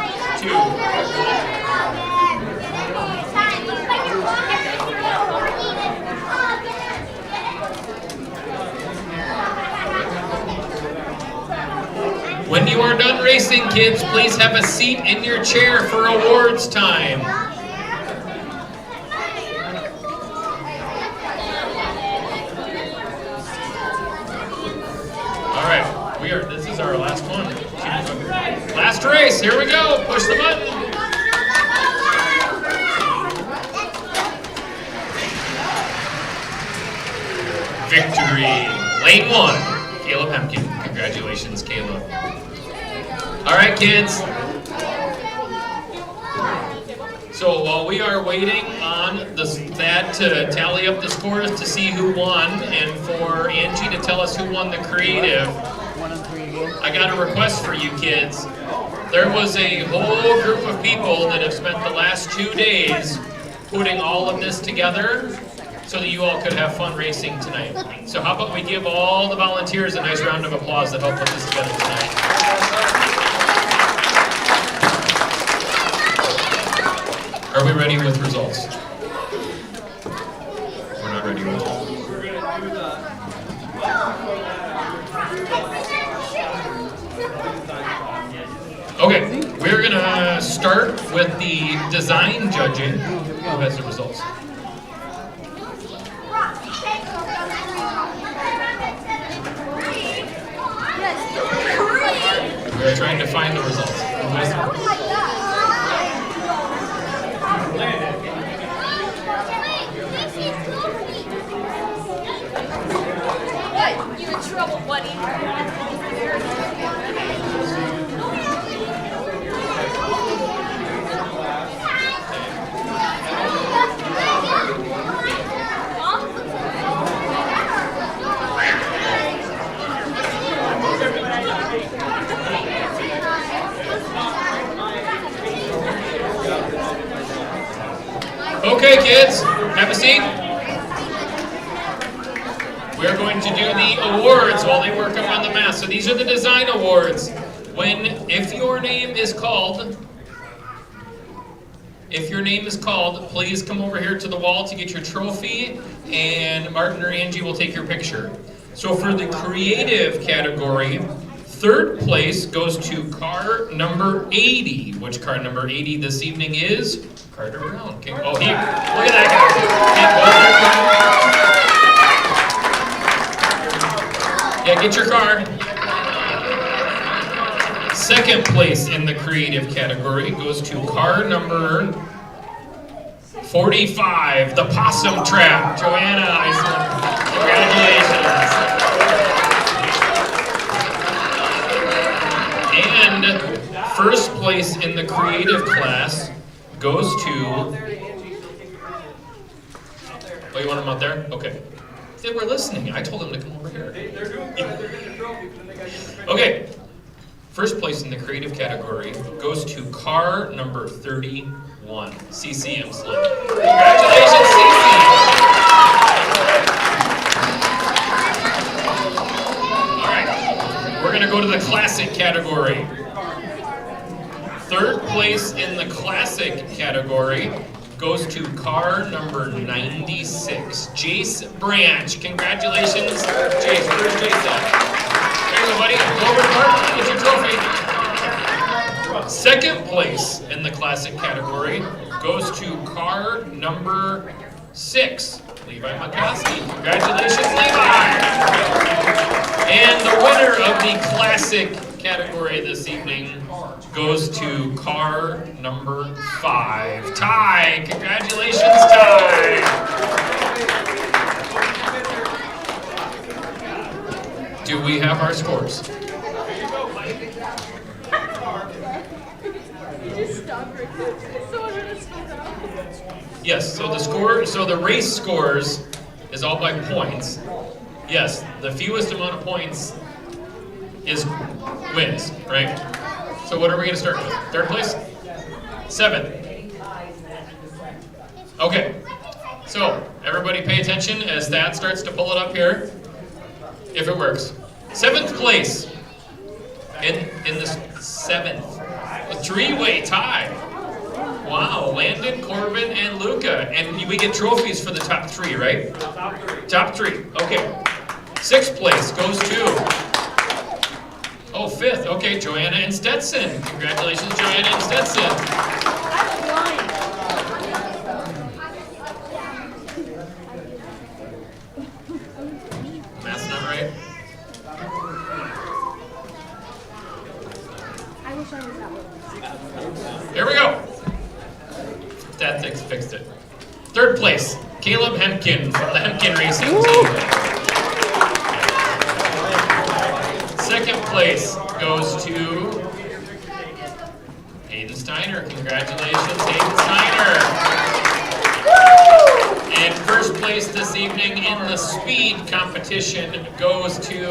[SPEAKER 1] When you are done racing, kids, please have a seat in your chair for awards time. All right, this is our last one. Last race, here we go. Push the button. Victory. Lane 1, Caleb Hempkin. Congratulations, Caleb. All right, kids. So while we are waiting on that to tally up the scores to see who won, and for Angie to tell us who won the creative, I got a request for you kids. There was a whole group of people that have spent the last 2 days putting all of this together so that you all could have fun racing tonight. So how about we give all the volunteers a nice round of applause that helped put this together tonight. Are we ready with results? We're not ready with results. Okay, we're gonna start with the design judging. Who has the results? We're trying to find the results. Who has them?
[SPEAKER 6] What? You in trouble, buddy?
[SPEAKER 1] Okay, kids, have a seat. We're going to do the awards while they work up on the math. So these are the design awards. If your name is called, please come over here to the wall to get your trophy, and Martin or Angie will take your picture. So for the creative category, third place goes to car number 80. Which car number 80 this evening is? Carter Brown. Okay. Oh, look at that guy. Yeah, get your car. Second place in the creative category goes to car number 45, the Possum Trap. Joanna Iceland, congratulations. And first place in the creative class goes to... Oh, you want them out there? Okay. They were listening. I told them to come over here.
[SPEAKER 3] They're doing good. They're getting the trophy, but then they got to get the trophy.
[SPEAKER 1] Okay. First place in the creative category goes to car number 31, CC Slim. Congratulations, CC! All right. We're going to go to the classic category. Third place in the classic category goes to car number 96, Jace Branch. Congratulations, Jace. Where's Jace at? There you go, buddy. Go over to Mark, get your trophy. Second place in the classic category goes to car number 6, Levi McCoskey. Congratulations, Levi. And the winner of the classic category this evening goes to car number 5, Ty. Congratulations, Ty. Do we have our scores? Yes, so the race scores is all by points. Yes, the fewest amount of points wins, right? So what are we going to start with? Third place? 7th. Okay. So everybody pay attention as Thad starts to pull it up here. If it works. 7th place. In the 7th. A 3-way tie. Wow. Landon, Corbin, and Luca. And we get trophies for the top 3, right? Top 3. Okay. 6th place goes to... Oh, 5th. Okay, Joanna and Stetson. Congratulations, Joanna and Stetson. Math's not right. Here we go. That fixed it. 3rd place, Caleb Hempkin from the Hempkin Racing Team. 2nd place goes to Hayden Steiner. Congratulations, Hayden Steiner. And first place this evening in the speed competition goes to